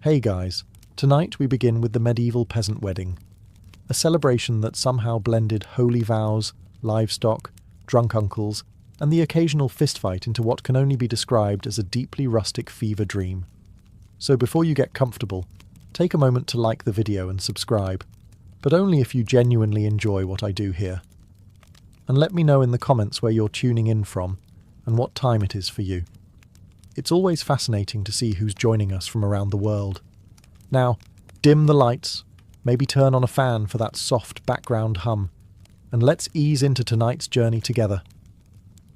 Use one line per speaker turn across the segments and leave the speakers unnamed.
Hey guys, tonight we begin with the medieval peasant wedding, a celebration that somehow blended holy vows, livestock, drunk uncles, and the occasional fistfight into what can only be described as a deeply rustic fever dream. So before you get comfortable, take a moment to like the video and subscribe, but only if you genuinely enjoy what I do here. And let me know in the comments where you're tuning in from and what time it is for you. It's always fascinating to see who's joining us from around the world. Now, dim the lights, maybe turn on a fan for that soft background hum, and let's ease into tonight's journey together.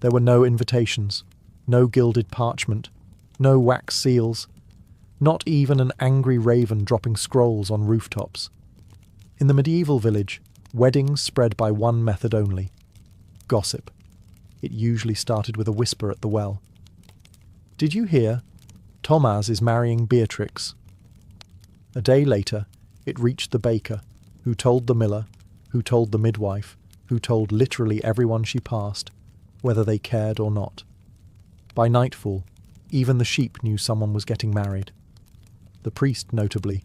There were no invitations, no gilded parchment, no wax seals, not even an angry raven dropping scrolls on rooftops. In the medieval village, weddings spread by one method only: gossip. It usually started with a whisper at the well. Did you hear? Thomas is marrying Beatrix. A day later, it reached the baker, who told the miller, who told the midwife, who told literally everyone she passed, whether they cared or not. By nightfall, even the sheep knew someone was getting married. The priest, notably,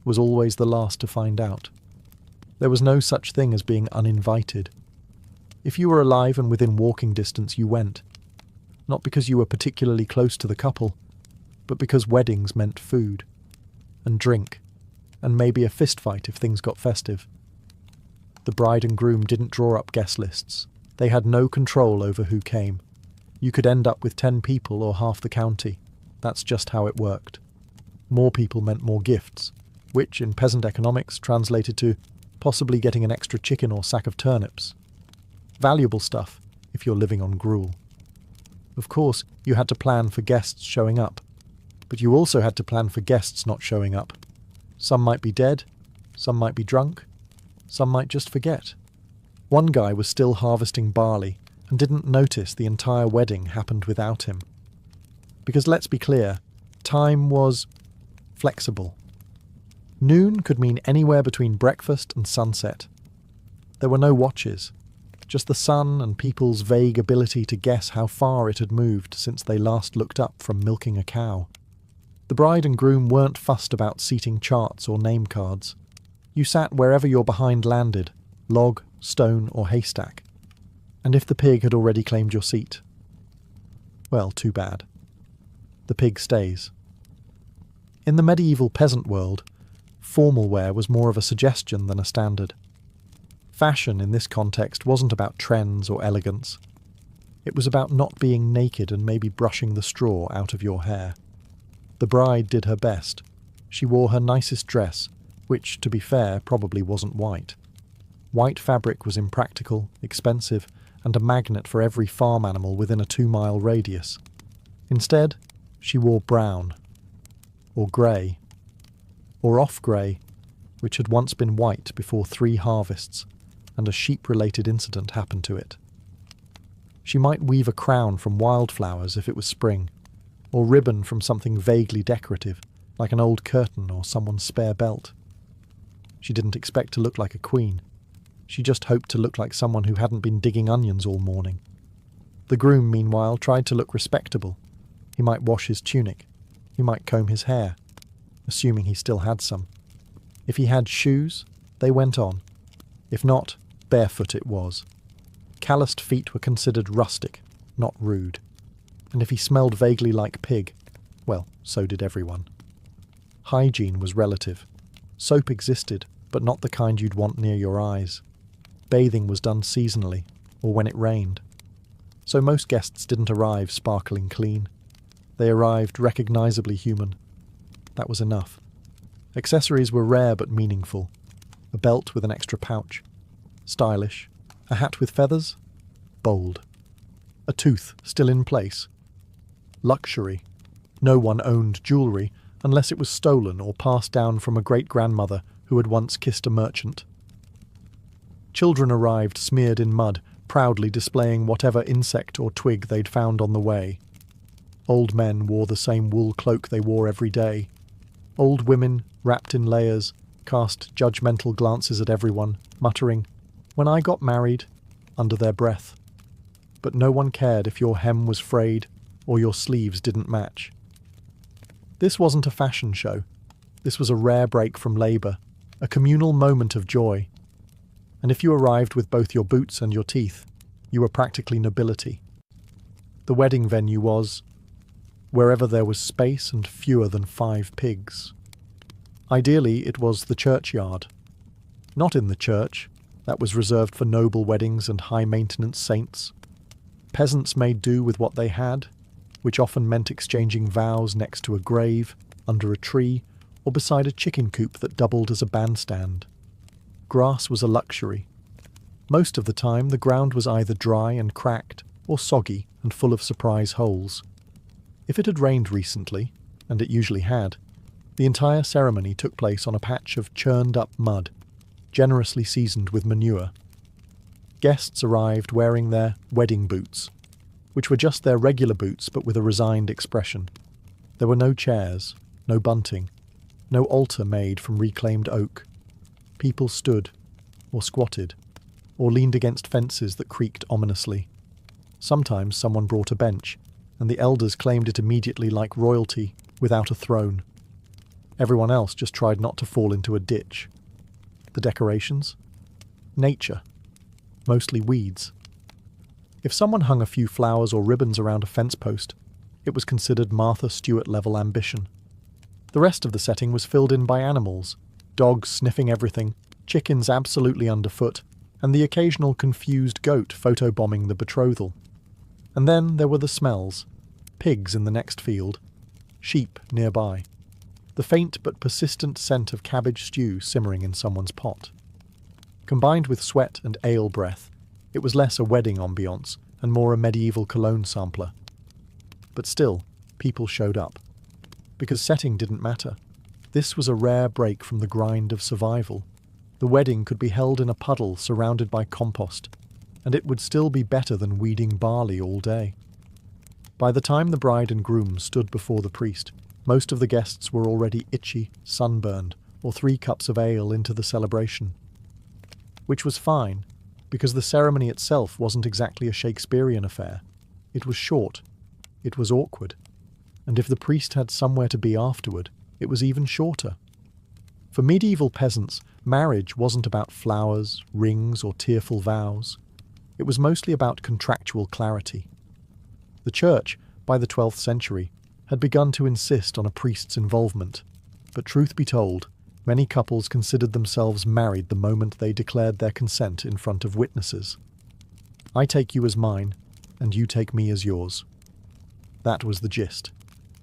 was always the last to find out. There was no such thing as being uninvited. If you were alive and within walking distance, you went. Not because you were particularly close to the couple, but because weddings meant food, and drink, and maybe a fistfight if things got festive. The bride and groom didn't draw up guest lists. They had no control over who came. You could end up with 10 people or half the county. That's just how it worked. More people meant more gifts, which in peasant economics translated to possibly getting an extra chicken or sack of turnips. Valuable stuff if you're living on gruel. Of course, you had to plan for guests showing up, but you also had to plan for guests not showing up. Some might be dead, some might be drunk, some might just forget. One guy was still harvesting barley and didn't notice the entire wedding happened without him. Because let's be clear, time was flexible. Noon could mean anywhere between breakfast and sunset. There were no watches. Just the sun and people's vague ability to guess how far it had moved since they last looked up from milking a cow. The bride and groom weren't fussed about seating charts or name cards. You sat wherever your behind landed, log, stone or haystack. And if the pig had already claimed your seat, well, too bad. The pig stays. In the medieval peasant world, formal wear was more of a suggestion than a standard. Fashion in this context wasn't about trends or elegance. It was about not being naked and maybe brushing the straw out of your hair. The bride did her best. She wore her nicest dress, which, to be fair, probably wasn't white. White fabric was impractical, expensive, and a magnet for every farm animal within a 2-mile radius. Instead, she wore brown, or grey, or off-grey, which had once been white before 3 harvests, and a sheep-related incident happened to it. She might weave a crown from wildflowers if it was spring, or ribbon from something vaguely decorative, like an old curtain or someone's spare belt. She didn't expect to look like a queen. She just hoped to look like someone who hadn't been digging onions all morning. The groom, meanwhile, tried to look respectable. He might wash his tunic. He might comb his hair, assuming he still had some. If he had shoes, they went on. If not, barefoot it was. Calloused feet were considered rustic, not rude. And if he smelled vaguely like pig, well, so did everyone. Hygiene was relative. Soap existed, but not the kind you'd want near your eyes. Bathing was done seasonally, or when it rained. So most guests didn't arrive sparkling clean. They arrived recognisably human. That was enough. Accessories were rare but meaningful. A belt with an extra pouch. Stylish. A hat with feathers? Bold. A tooth still in place? Luxury. No one owned jewellery unless it was stolen or passed down from a great-grandmother who had once kissed a merchant. Children arrived smeared in mud, proudly displaying whatever insect or twig they'd found on the way. Old men wore the same wool cloak they wore every day. Old women, wrapped in layers, cast judgmental glances at everyone, muttering, "When I got married," under their breath. But no one cared if your hem was frayed or your sleeves didn't match. This wasn't a fashion show. This was a rare break from labour, a communal moment of joy. And if you arrived with both your boots and your teeth, you were practically nobility. The wedding venue was wherever there was space and fewer than 5 pigs. Ideally, it was the churchyard. Not in the church, that was reserved for noble weddings and high-maintenance saints. Peasants made do with what they had, which often meant exchanging vows next to a grave, under a tree, or beside a chicken coop that doubled as a bandstand. Grass was a luxury. Most of the time, the ground was either dry and cracked, or soggy and full of surprise holes. If it had rained recently, and it usually had, the entire ceremony took place on a patch of churned-up mud, generously seasoned with manure. Guests arrived wearing their wedding boots, which were just their regular boots but with a resigned expression. There were no chairs, no bunting, no altar made from reclaimed oak. People stood, or squatted, or leaned against fences that creaked ominously. Sometimes someone brought a bench, and the elders claimed it immediately like royalty, without a throne. Everyone else just tried not to fall into a ditch. The decorations? Nature. Mostly weeds. If someone hung a few flowers or ribbons around a fence post, it was considered Martha Stewart-level ambition. The rest of the setting was filled in by animals, dogs sniffing everything, chickens absolutely underfoot, and the occasional confused goat photobombing the betrothal. And then there were the smells. Pigs in the next field. Sheep nearby. The faint but persistent scent of cabbage stew simmering in someone's pot. Combined with sweat and ale breath, it was less a wedding ambiance and more a medieval cologne sampler. But still, people showed up. Because setting didn't matter. This was a rare break from the grind of survival. The wedding could be held in a puddle surrounded by compost, and it would still be better than weeding barley all day. By the time the bride and groom stood before the priest, most of the guests were already itchy, sunburned, or 3 cups of ale into the celebration. Which was fine, because the ceremony itself wasn't exactly a Shakespearean affair. It was short. It was awkward. And if the priest had somewhere to be afterward, it was even shorter. For medieval peasants, marriage wasn't about flowers, rings, or tearful vows. It was mostly about contractual clarity. The church, by the 12th century, had begun to insist on a priest's involvement, but truth be told, many couples considered themselves married the moment they declared their consent in front of witnesses. I take you as mine, and you take me as yours. That was the gist.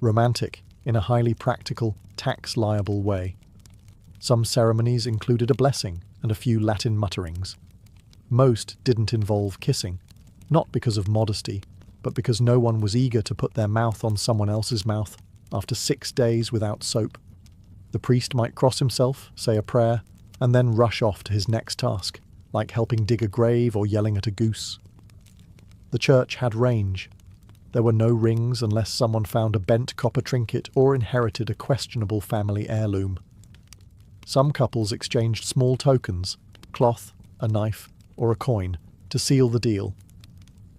Romantic, in a highly practical, tax-liable way. Some ceremonies included a blessing and a few Latin mutterings. Most didn't involve kissing, not because of modesty, but because no one was eager to put their mouth on someone else's mouth after 6 days without soap. The priest might cross himself, say a prayer, and then rush off to his next task, like helping dig a grave or yelling at a goose. The church had range. There were no rings unless someone found a bent copper trinket or inherited a questionable family heirloom. Some couples exchanged small tokens, cloth, a knife, or a coin, to seal the deal.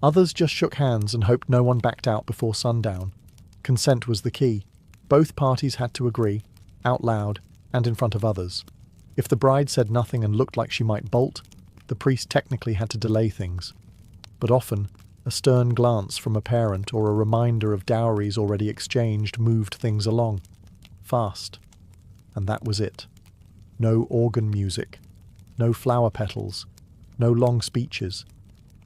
Others just shook hands and hoped no one backed out before sundown. Consent was the key. Both parties had to agree, out loud and in front of others. If the bride said nothing and looked like she might bolt, the priest technically had to delay things. But often, a stern glance from a parent or a reminder of dowries already exchanged moved things along. Fast. And that was it. No organ music. No flower petals. No long speeches.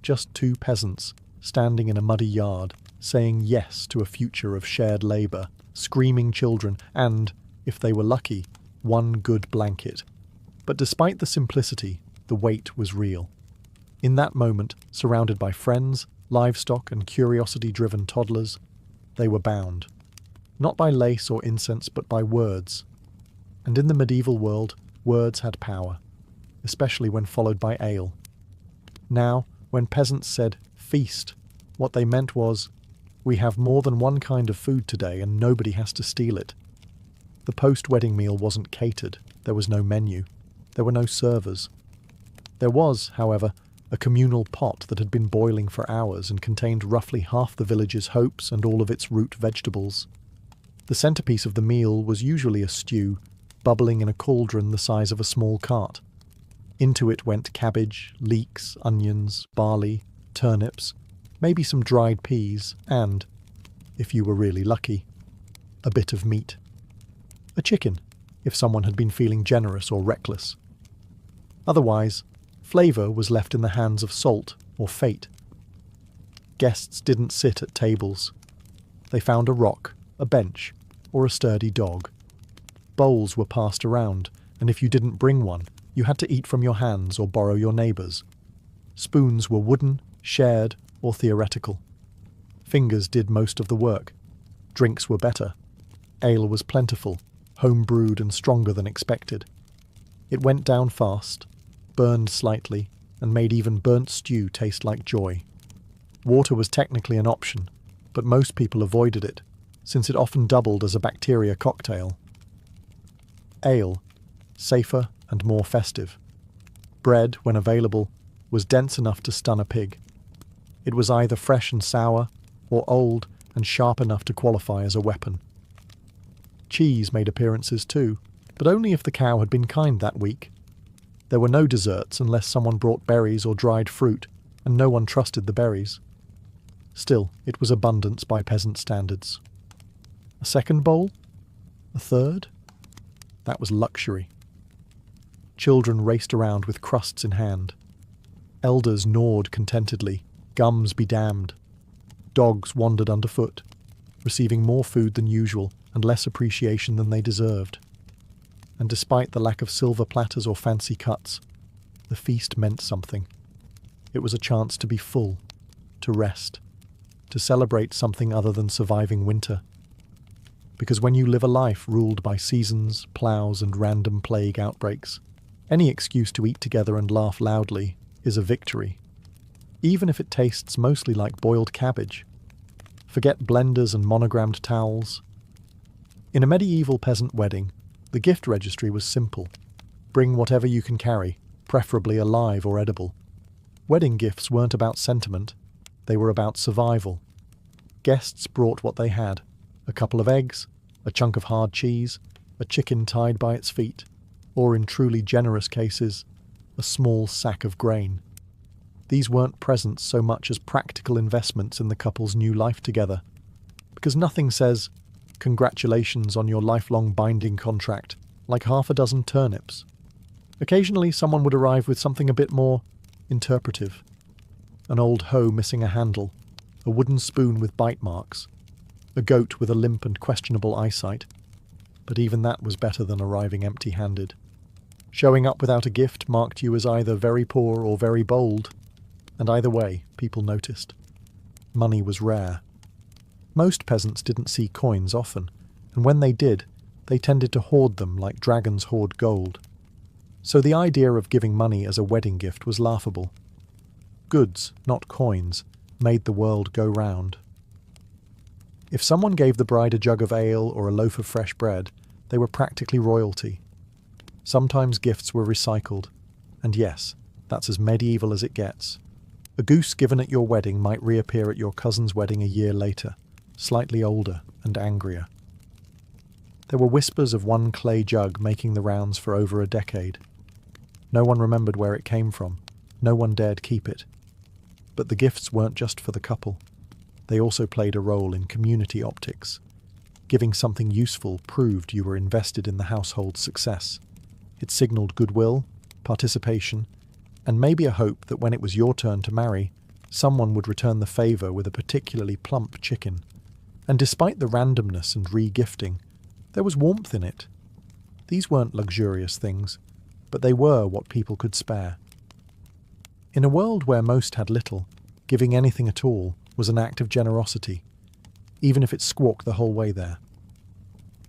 Just 2 peasants, standing in a muddy yard, saying yes to a future of shared labour, screaming children, and, if they were lucky, 1 good blanket. But despite the simplicity, the weight was real. In that moment, surrounded by friends, livestock, and curiosity-driven toddlers, they were bound. Not by lace or incense, but by words. And in the medieval world, words had power, especially when followed by ale. Now, when peasants said, "feast," what they meant was, "we have more than one kind of food today and nobody has to steal it." The post-wedding meal wasn't catered, there was no menu, there were no servers. There was, however, a communal pot that had been boiling for hours and contained roughly half the village's hopes and all of its root vegetables. The centerpiece of the meal was usually a stew, bubbling in a cauldron the size of a small cart. Into it went cabbage, leeks, onions, barley, turnips, maybe some dried peas, and, if you were really lucky, a bit of meat. A chicken, if someone had been feeling generous or reckless. Otherwise, flavour was left in the hands of salt or fate. Guests didn't sit at tables. They found a rock, a bench, or a sturdy dog. Bowls were passed around, and if you didn't bring one, you had to eat from your hands or borrow your neighbour's. Spoons were wooden, shared, or theoretical. Fingers did most of the work. Drinks were better. Ale was plentiful, home-brewed and stronger than expected. It went down fast, burned slightly, and made even burnt stew taste like joy. Water was technically an option, but most people avoided it, since it often doubled as a bacteria cocktail. Ale, safer and more festive. Bread, when available, was dense enough to stun a pig. It was either fresh and sour, or old and sharp enough to qualify as a weapon. Cheese made appearances too, but only if the cow had been kind that week. There were no desserts unless someone brought berries or dried fruit, and no one trusted the berries. Still, it was abundance by peasant standards. A second bowl? A third? That was luxury. Children raced around with crusts in hand. Elders gnawed contentedly, gums be damned. Dogs wandered underfoot, receiving more food than usual and less appreciation than they deserved. And despite the lack of silver platters or fancy cuts, the feast meant something. It was a chance to be full, to rest, to celebrate something other than surviving winter. Because when you live a life ruled by seasons, ploughs, and random plague outbreaks, any excuse to eat together and laugh loudly is a victory, even if it tastes mostly like boiled cabbage. Forget blenders and monogrammed towels. In a medieval peasant wedding, the gift registry was simple. Bring whatever you can carry, preferably alive or edible. Wedding gifts weren't about sentiment, they were about survival. Guests brought what they had: a couple of eggs, a chunk of hard cheese, a chicken tied by its feet, or in truly generous cases, a small sack of grain. These weren't presents so much as practical investments in the couple's new life together, because nothing says, "Congratulations on your lifelong binding contract," like half a dozen turnips. Occasionally someone would arrive with something a bit more interpretive. An old hoe missing a handle, a wooden spoon with bite marks, a goat with a limp and questionable eyesight. But even that was better than arriving empty-handed. Showing up without a gift marked you as either very poor or very bold, and either way, people noticed. Money was rare. Most peasants didn't see coins often, and when they did, they tended to hoard them like dragons hoard gold. So the idea of giving money as a wedding gift was laughable. Goods, not coins, made the world go round. If someone gave the bride a jug of ale or a loaf of fresh bread, they were practically royalty. Sometimes gifts were recycled, and yes, that's as medieval as it gets. A goose given at your wedding might reappear at your cousin's wedding a year later, slightly older and angrier. There were whispers of one clay jug making the rounds for over a decade. No one remembered where it came from. No one dared keep it. But the gifts weren't just for the couple. They also played a role in community optics. Giving something useful proved you were invested in the household's success. It signaled goodwill, participation, and maybe a hope that when it was your turn to marry, someone would return the favour with a particularly plump chicken. And despite the randomness and re-gifting, there was warmth in it. These weren't luxurious things, but they were what people could spare. In a world where most had little, giving anything at all was an act of generosity, even if it squawked the whole way there.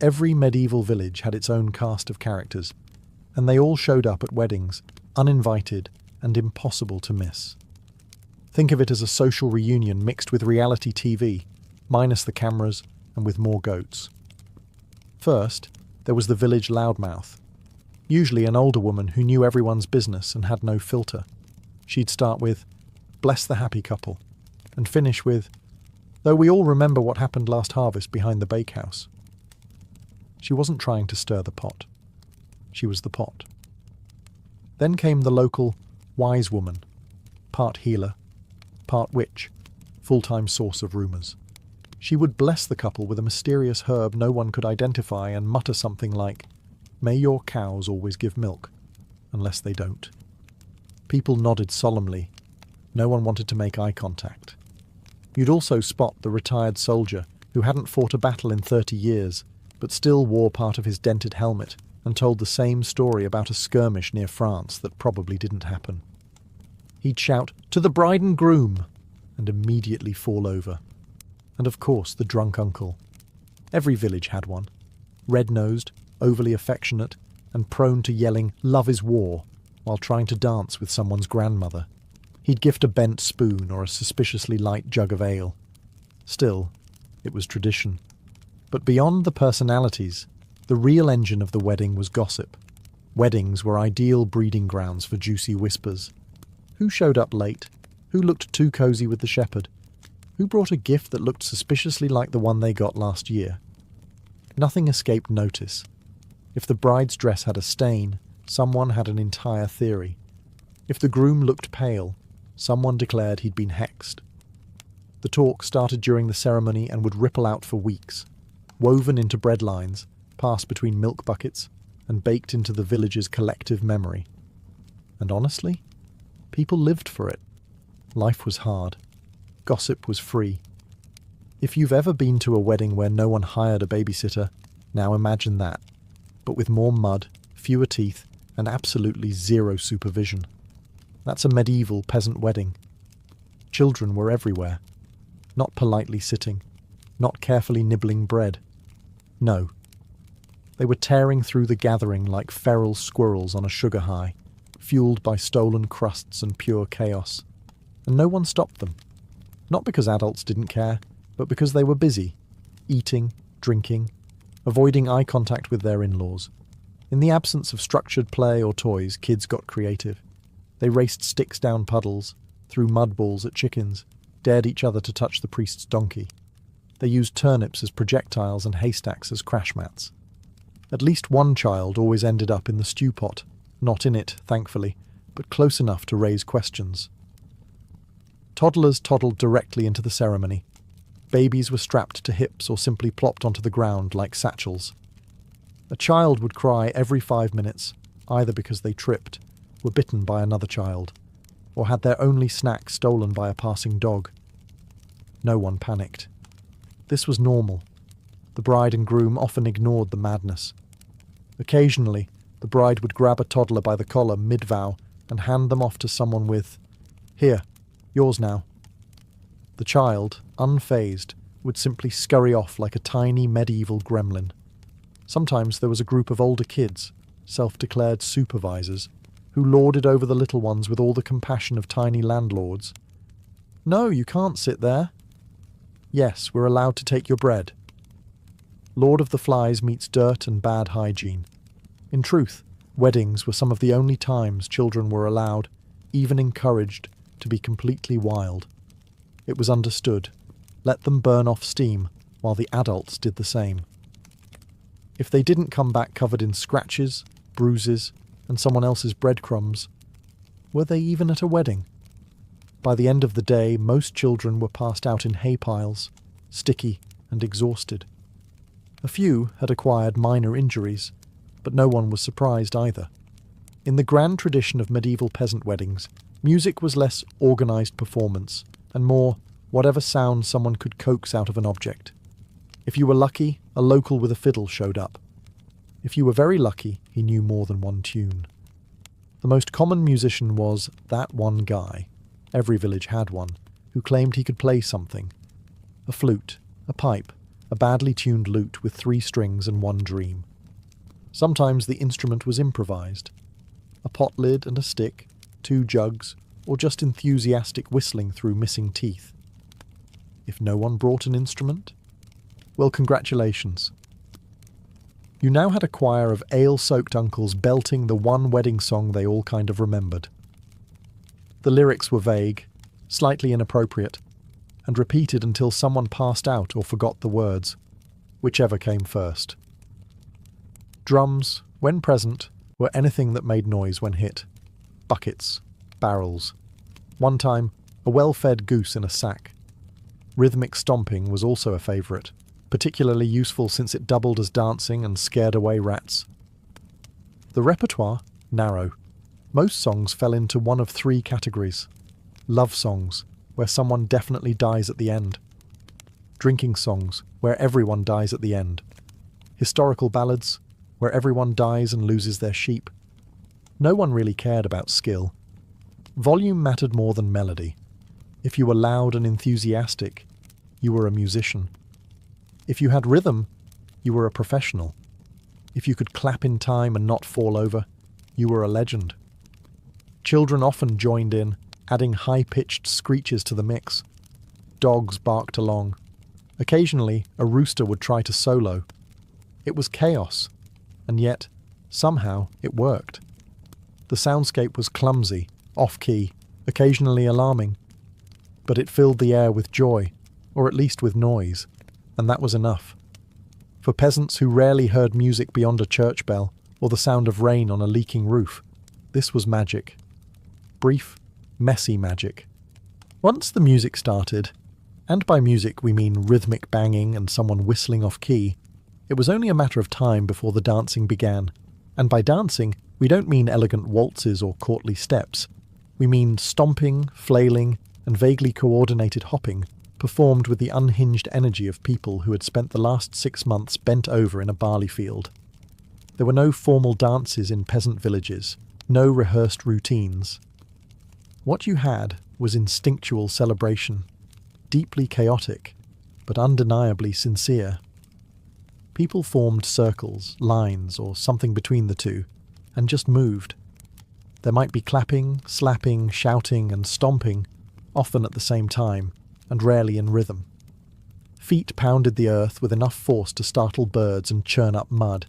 Every medieval village had its own cast of characters, and they all showed up at weddings, uninvited and impossible to miss. Think of it as a social reunion mixed with reality TV, minus the cameras and with more goats. First, there was the village loudmouth, usually an older woman who knew everyone's business and had no filter. She'd start with, "Bless the happy couple," and finish with, "Though we all remember what happened last harvest behind the bakehouse." She wasn't trying to stir the pot. she was the pot. Then came the local wise woman, part healer, part witch, full-time source of rumours. She would bless the couple with a mysterious herb no one could identify and mutter something like, "May your cows always give milk, unless they don't." People nodded solemnly. No one wanted to make eye contact. You'd also spot the retired soldier who hadn't fought a battle in 30 years, but still wore part of his dented helmet and told the same story about a skirmish near France that probably didn't happen. He'd shout, "To the bride and groom!" and immediately fall over. And of course the drunk uncle. Every village had one. Red-nosed, overly affectionate, and prone to yelling, "Love is war," while trying to dance with someone's grandmother. He'd gift a bent spoon or a suspiciously light jug of ale. Still, it was tradition. But beyond the personalities, the real engine of the wedding was gossip. Weddings were ideal breeding grounds for juicy whispers. Who showed up late? Who looked too cosy with the shepherd? Who brought a gift that looked suspiciously like the one they got last year? Nothing escaped notice. If the bride's dress had a stain, someone had an entire theory. If the groom looked pale, someone declared he'd been hexed. The talk started during the ceremony and would ripple out for weeks, woven into bread lines, passed between milk buckets, and baked into the village's collective memory. And honestly, people lived for it. Life was hard. Gossip was free. If you've ever been to a wedding where no one hired a babysitter, now imagine that, but with more mud, fewer teeth, and absolutely zero supervision. That's a medieval peasant wedding. Children were everywhere, not politely sitting, not carefully nibbling bread. No. They were tearing through the gathering like feral squirrels on a sugar high, fueled by stolen crusts and pure chaos. And no one stopped them. Not because adults didn't care, but because they were busy, eating, drinking, avoiding eye contact with their in-laws. In the absence of structured play or toys, kids got creative. They raced sticks down puddles, threw mud balls at chickens, dared each other to touch the priest's donkey. They used turnips as projectiles and haystacks as crash mats. At least one child always ended up in the stew pot, not in it, thankfully, but close enough to raise questions. Toddlers toddled directly into the ceremony. Babies were strapped to hips or simply plopped onto the ground like satchels. A child would cry every 5 minutes, either because they tripped, were bitten by another child, or had their only snack stolen by a passing dog. No one panicked. This was normal. The bride and groom often ignored the madness. Occasionally, the bride would grab a toddler by the collar mid-vow and hand them off to someone with, "Here, yours now." The child, unfazed, would simply scurry off like a tiny medieval gremlin. Sometimes there was a group of older kids, self-declared supervisors, who lorded over the little ones with all the compassion of tiny landlords. "No, you can't sit there." "Yes, we're allowed to take your bread." Lord of the Flies meets dirt and bad hygiene. In truth, weddings were some of the only times children were allowed, even encouraged, to be completely wild. It was understood. Let them burn off steam, while the adults did the same. If they didn't come back covered in scratches, bruises, and someone else's breadcrumbs, were they even at a wedding? By the end of the day, most children were passed out in hay piles, sticky and exhausted. A few had acquired minor injuries, but no one was surprised either. In the grand tradition of medieval peasant weddings, music was less organised performance, and more whatever sound someone could coax out of an object. If you were lucky, a local with a fiddle showed up. If you were very lucky, he knew more than one tune. The most common musician was that one guy, every village had one, who claimed he could play something. A flute, a pipe, a badly tuned lute with 3 strings and 1 dream. Sometimes the instrument was improvised. A pot lid and a stick, 2 jugs, or just enthusiastic whistling through missing teeth. If no one brought an instrument, well, congratulations. You now had a choir of ale-soaked uncles belting the one wedding song they all kind of remembered. The lyrics were vague, slightly inappropriate, and repeated until someone passed out or forgot the words, whichever came first. Drums, when present, were anything that made noise when hit. Buckets, barrels. One time, a well-fed goose in a sack. Rhythmic stomping was also a favourite, particularly useful since it doubled as dancing and scared away rats. The repertoire? Narrow. Most songs fell into one of three categories. Love songs, where someone definitely dies at the end. Drinking songs, where everyone dies at the end. Historical ballads, where everyone dies and loses their sheep. No one really cared about skill. Volume mattered more than melody. If you were loud and enthusiastic, you were a musician. If you had rhythm, you were a professional. If you could clap in time and not fall over, you were a legend. Children often joined in, adding high-pitched screeches to the mix. Dogs barked along. Occasionally, a rooster would try to solo. It was chaos, and yet, somehow, it worked. The soundscape was clumsy, off-key, occasionally alarming, but it filled the air with joy, or at least with noise, and that was enough. For peasants who rarely heard music beyond a church bell or the sound of rain on a leaking roof, this was magic. Brief, messy magic. Once the music started, and by music we mean rhythmic banging and someone whistling off-key, it was only a matter of time before the dancing began. And by dancing, we don't mean elegant waltzes or courtly steps. We mean stomping, flailing, and vaguely coordinated hopping, performed with the unhinged energy of people who had spent the last 6 months bent over in a barley field. There were no formal dances in peasant villages, no rehearsed routines. What you had was instinctual celebration, deeply chaotic, but undeniably sincere. People formed circles, lines, or something between the two, and just moved. There might be clapping, slapping, shouting, and stomping, often at the same time, and rarely in rhythm. Feet pounded the earth with enough force to startle birds and churn up mud.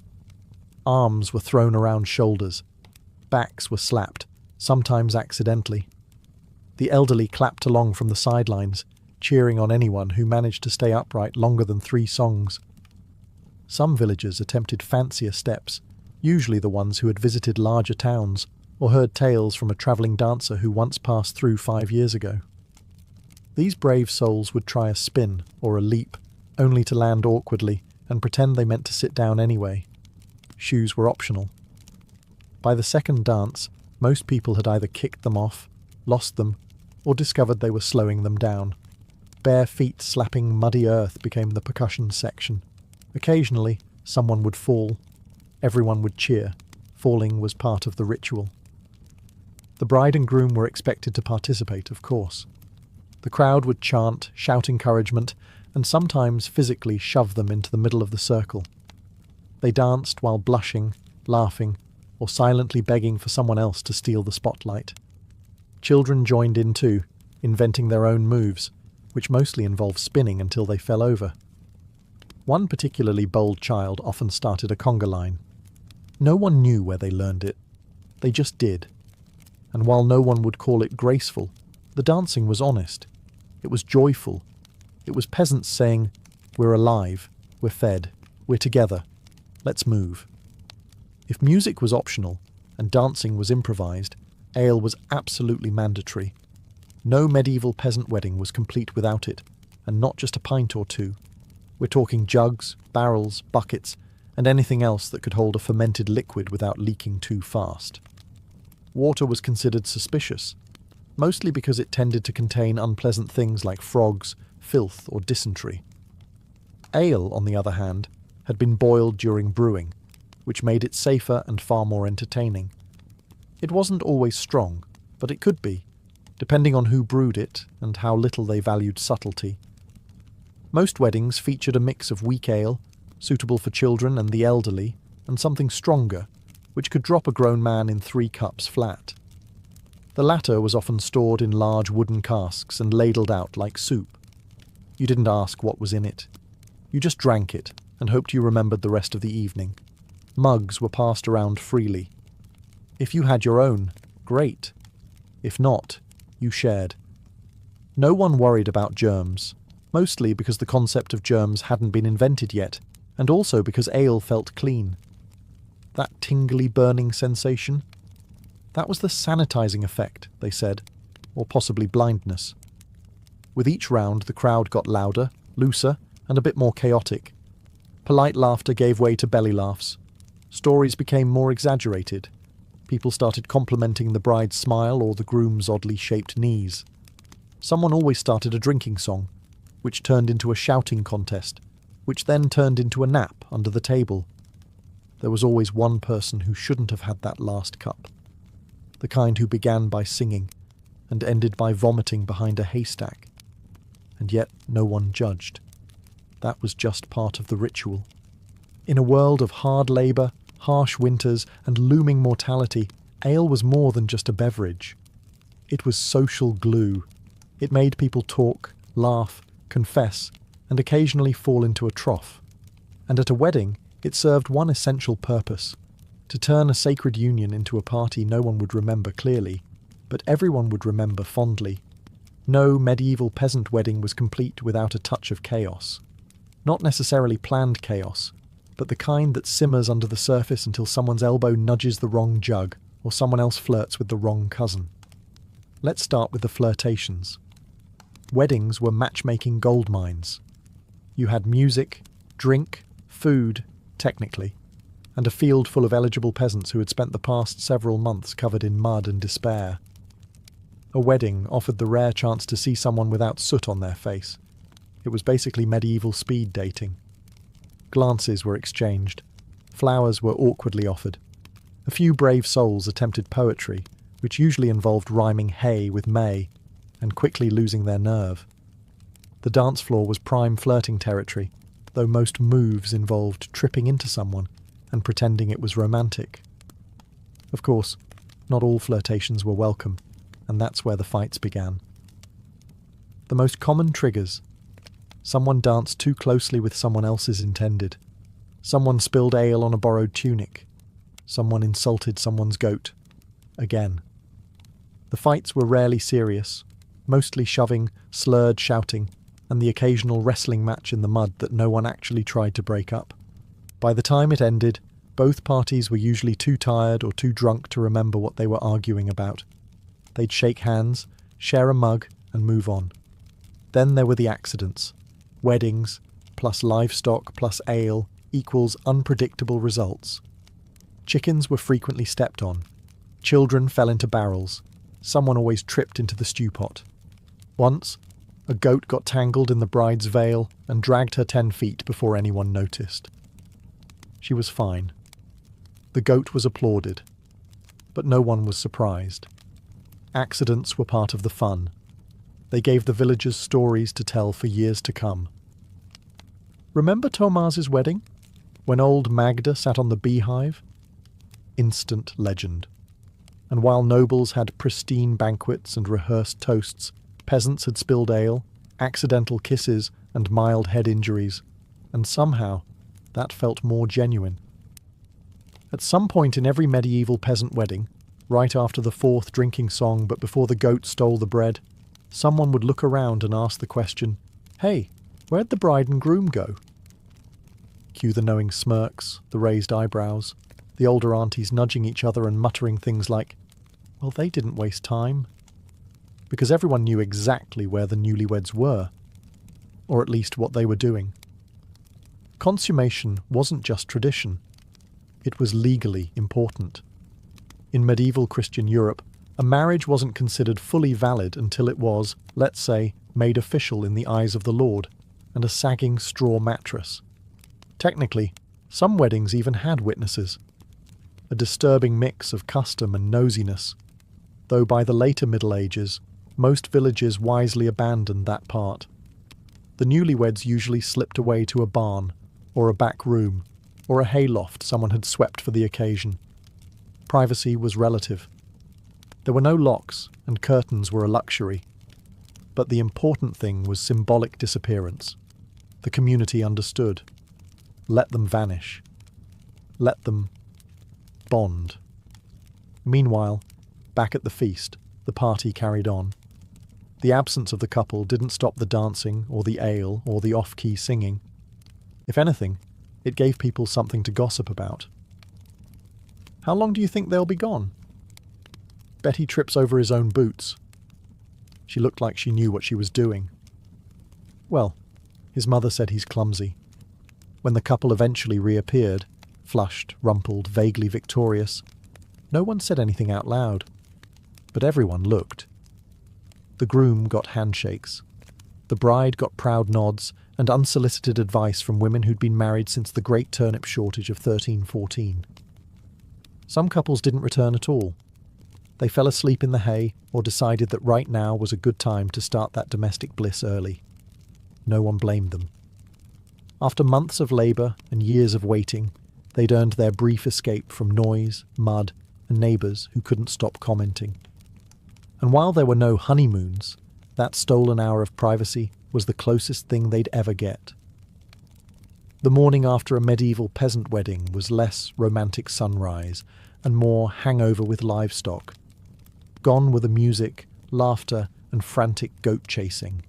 Arms were thrown around shoulders. Backs were slapped, sometimes accidentally. The elderly clapped along from the sidelines, cheering on anyone who managed to stay upright longer than 3 songs. Some villagers attempted fancier steps, usually the ones who had visited larger towns or heard tales from a travelling dancer who once passed through 5 years ago. These brave souls would try a spin or a leap, only to land awkwardly and pretend they meant to sit down anyway. Shoes were optional. By the second dance, most people had either kicked them off, lost them, or discovered they were slowing them down. Bare feet slapping muddy earth became the percussion section. Occasionally, someone would fall. Everyone would cheer. Falling was part of the ritual. The bride and groom were expected to participate, of course. The crowd would chant, shout encouragement, and sometimes physically shove them into the middle of the circle. They danced while blushing, laughing, or silently begging for someone else to steal the spotlight. Children joined in too, inventing their own moves, which mostly involved spinning until they fell over. One particularly bold child often started a conga line. No one knew where they learned it. They just did. And while no one would call it graceful, the dancing was honest. It was joyful. It was peasants saying, "We're alive, we're fed, we're together, let's move." If music was optional and dancing was improvised, ale was absolutely mandatory. No medieval peasant wedding was complete without it, and not just a pint or two. We're talking jugs, barrels, buckets, and anything else that could hold a fermented liquid without leaking too fast. Water was considered suspicious, mostly because it tended to contain unpleasant things like frogs, filth, or dysentery. Ale, on the other hand, had been boiled during brewing, which made it safer and far more entertaining. It wasn't always strong, but it could be, depending on who brewed it and how little they valued subtlety. Most weddings featured a mix of weak ale, suitable for children and the elderly, and something stronger, which could drop a grown man in 3 cups flat. The latter was often stored in large wooden casks and ladled out like soup. You didn't ask what was in it. You just drank it and hoped you remembered the rest of the evening. Mugs were passed around freely. If you had your own, great. If not, you shared. No one worried about germs, mostly because the concept of germs hadn't been invented yet, and also because ale felt clean. That tingly burning sensation? That was the sanitizing effect, they said, or possibly blindness. With each round, the crowd got louder, looser, and a bit more chaotic. Polite laughter gave way to belly laughs. Stories became more exaggerated. People started complimenting the bride's smile or the groom's oddly shaped knees. Someone always started a drinking song, which turned into a shouting contest, which then turned into a nap under the table. There was always one person who shouldn't have had that last cup. The kind who began by singing and ended by vomiting behind a haystack. And yet no one judged. That was just part of the ritual. In a world of hard labour, harsh winters, and looming mortality, ale was more than just a beverage. It was social glue. It made people talk, laugh, confess, and occasionally fall into a trough. And at a wedding, it served one essential purpose: to turn a sacred union into a party no one would remember clearly, but everyone would remember fondly. No medieval peasant wedding was complete without a touch of chaos. Not necessarily planned chaos, but the kind that simmers under the surface until someone's elbow nudges the wrong jug, or someone else flirts with the wrong cousin. Let's start with the flirtations. Weddings were matchmaking gold mines. You had music, drink, food, technically, and a field full of eligible peasants who had spent the past several months covered in mud and despair. A wedding offered the rare chance to see someone without soot on their face. It was basically medieval speed dating. Glances were exchanged. Flowers were awkwardly offered. A few brave souls attempted poetry, which usually involved rhyming hay with May, and quickly losing their nerve. The dance floor was prime flirting territory, though most moves involved tripping into someone and pretending it was romantic. Of course, not all flirtations were welcome, and that's where the fights began. The most common triggers: someone danced too closely with someone else's intended. Someone spilled ale on a borrowed tunic. Someone insulted someone's goat. Again. The fights were rarely serious, mostly shoving, slurred shouting, and the occasional wrestling match in the mud that no one actually tried to break up. By the time it ended, both parties were usually too tired or too drunk to remember what they were arguing about. They'd shake hands, share a mug, and move on. Then there were the accidents. Weddings, plus livestock, plus ale, equals unpredictable results. Chickens were frequently stepped on. Children fell into barrels. Someone always tripped into the stew pot. Once, a goat got tangled in the bride's veil and dragged her 10 feet before anyone noticed. She was fine. The goat was applauded. But no one was surprised. Accidents were part of the fun. They gave the villagers stories to tell for years to come. Remember Thomas's wedding? When old Magda sat on the beehive? Instant legend. And while nobles had pristine banquets and rehearsed toasts, peasants had spilled ale, accidental kisses, and mild head injuries, and somehow that felt more genuine. At some point in every medieval peasant wedding, right after the fourth drinking song but before the goat stole the bread, someone would look around and ask the question, "Hey, where'd the bride and groom go?" Cue the knowing smirks, the raised eyebrows, the older aunties nudging each other and muttering things like, "Well, they didn't waste time." Because everyone knew exactly where the newlyweds were, or at least what they were doing. Consummation wasn't just tradition. It was legally important. In medieval Christian Europe, a marriage wasn't considered fully valid until it was, let's say, made official in the eyes of the Lord, and a sagging straw mattress. Technically, some weddings even had witnesses. A disturbing mix of custom and nosiness, though by the later Middle Ages, most villages wisely abandoned that part. The newlyweds usually slipped away to a barn, or a back room, or a hayloft someone had swept for the occasion. Privacy was relative. There were no locks, and curtains were a luxury. But the important thing was symbolic disappearance. The community understood. Let them vanish. Let them bond. Meanwhile, back at the feast, the party carried on. The absence of the couple didn't stop the dancing or the ale or the off-key singing. If anything, it gave people something to gossip about. How long do you think they'll be gone? Betty trips over his own boots. She looked like she knew what she was doing. Well, his mother said he's clumsy. When the couple eventually reappeared, flushed, rumpled, vaguely victorious, no one said anything out loud, but everyone looked. The groom got handshakes. The bride got proud nods and unsolicited advice from women who'd been married since the great turnip shortage of 1314. Some couples didn't return at all. They fell asleep in the hay or decided that right now was a good time to start that domestic bliss early. No one blamed them. After months of labour and years of waiting, they'd earned their brief escape from noise, mud, and neighbours who couldn't stop commenting. And while there were no honeymoons, that stolen hour of privacy was the closest thing they'd ever get. The morning after a medieval peasant wedding was less romantic sunrise and more hangover with livestock. Gone were the music, laughter, and frantic goat chasing.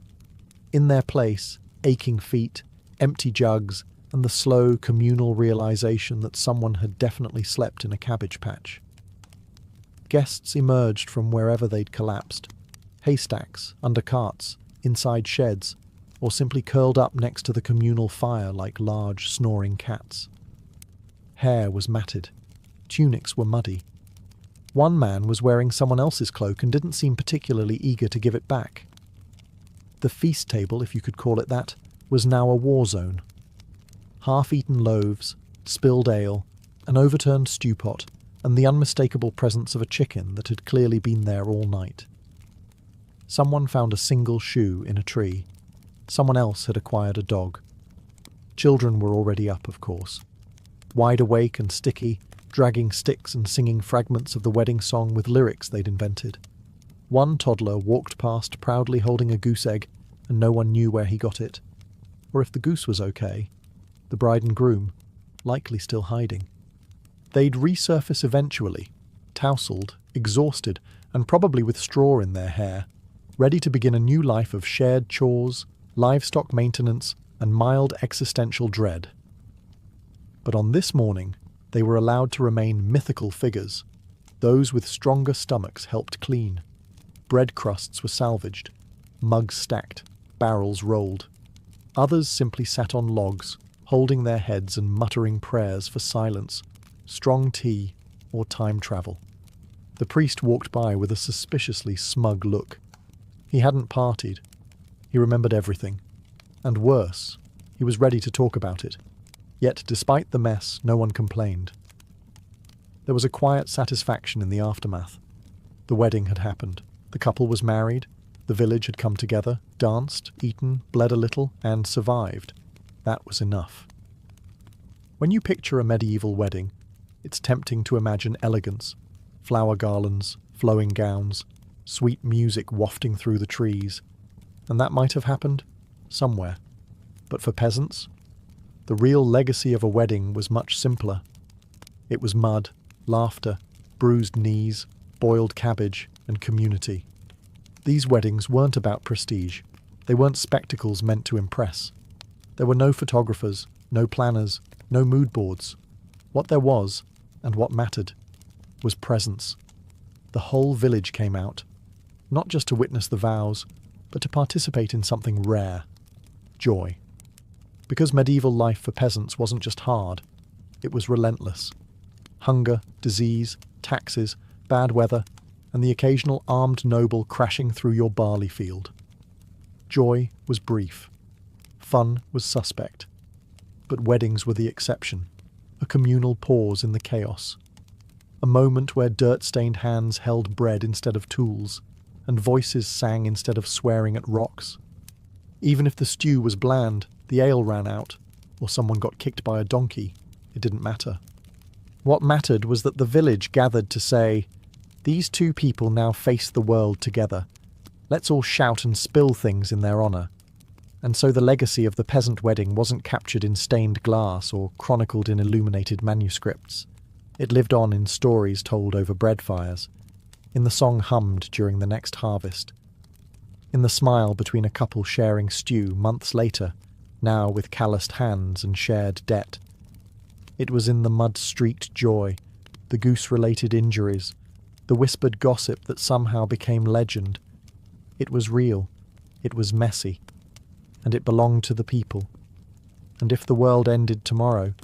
In their place, aching feet, empty jugs, and the slow communal realization that someone had definitely slept in a cabbage patch. Guests emerged from wherever they'd collapsed. Haystacks, under carts, inside sheds, or simply curled up next to the communal fire like large, snoring cats. Hair was matted. Tunics were muddy. One man was wearing someone else's cloak and didn't seem particularly eager to give it back. The feast table, if you could call it that, was now a war zone. Half-eaten loaves, spilled ale, an overturned stew pot, and the unmistakable presence of a chicken that had clearly been there all night. Someone found a single shoe in a tree. Someone else had acquired a dog. Children were already up, of course. Wide awake and sticky, dragging sticks and singing fragments of the wedding song with lyrics they'd invented. One toddler walked past proudly holding a goose egg, and no one knew where he got it. Or if the goose was okay. The bride and groom, likely still hiding. They'd resurface eventually, tousled, exhausted, and probably with straw in their hair, ready to begin a new life of shared chores, livestock maintenance, and mild existential dread. But on this morning, they were allowed to remain mythical figures. Those with stronger stomachs helped clean. Bread crusts were salvaged, mugs stacked, barrels rolled. Others simply sat on logs, holding their heads and muttering prayers for silence, strong tea, or time travel. The priest walked by with a suspiciously smug look. He hadn't partied. He remembered everything. And worse, he was ready to talk about it. Yet, despite the mess, no one complained. There was a quiet satisfaction in the aftermath. The wedding had happened. The couple was married. The village had come together, danced, eaten, bled a little, and survived. That was enough. When you picture a medieval wedding, it's tempting to imagine elegance, flower garlands, flowing gowns, sweet music wafting through the trees. And that might have happened somewhere. But for peasants, the real legacy of a wedding was much simpler. It was mud, laughter, bruised knees, boiled cabbage, and community. These weddings weren't about prestige. They weren't spectacles meant to impress. There were no photographers, no planners, no mood boards. What there was, and what mattered, was presence. The whole village came out, not just to witness the vows, but to participate in something rare: joy. Because medieval life for peasants wasn't just hard, it was relentless. Hunger, disease, taxes, bad weather, and the occasional armed noble crashing through your barley field. Joy was brief. Fun was suspect. But weddings were the exception, a communal pause in the chaos. A moment where dirt-stained hands held bread instead of tools, and voices sang instead of swearing at rocks. Even if the stew was bland, the ale ran out, or someone got kicked by a donkey, it didn't matter. What mattered was that the village gathered to say, "These two people now face the world together. Let's all shout and spill things in their honour." And so the legacy of the peasant wedding wasn't captured in stained glass or chronicled in illuminated manuscripts. It lived on in stories told over bread fires, in the song hummed during the next harvest, in the smile between a couple sharing stew months later, now with calloused hands and shared debt. It was in the mud-streaked joy, the goose-related injuries, the whispered gossip that somehow became legend. It was real, it was messy, and it belonged to the people. And if the world ended tomorrow,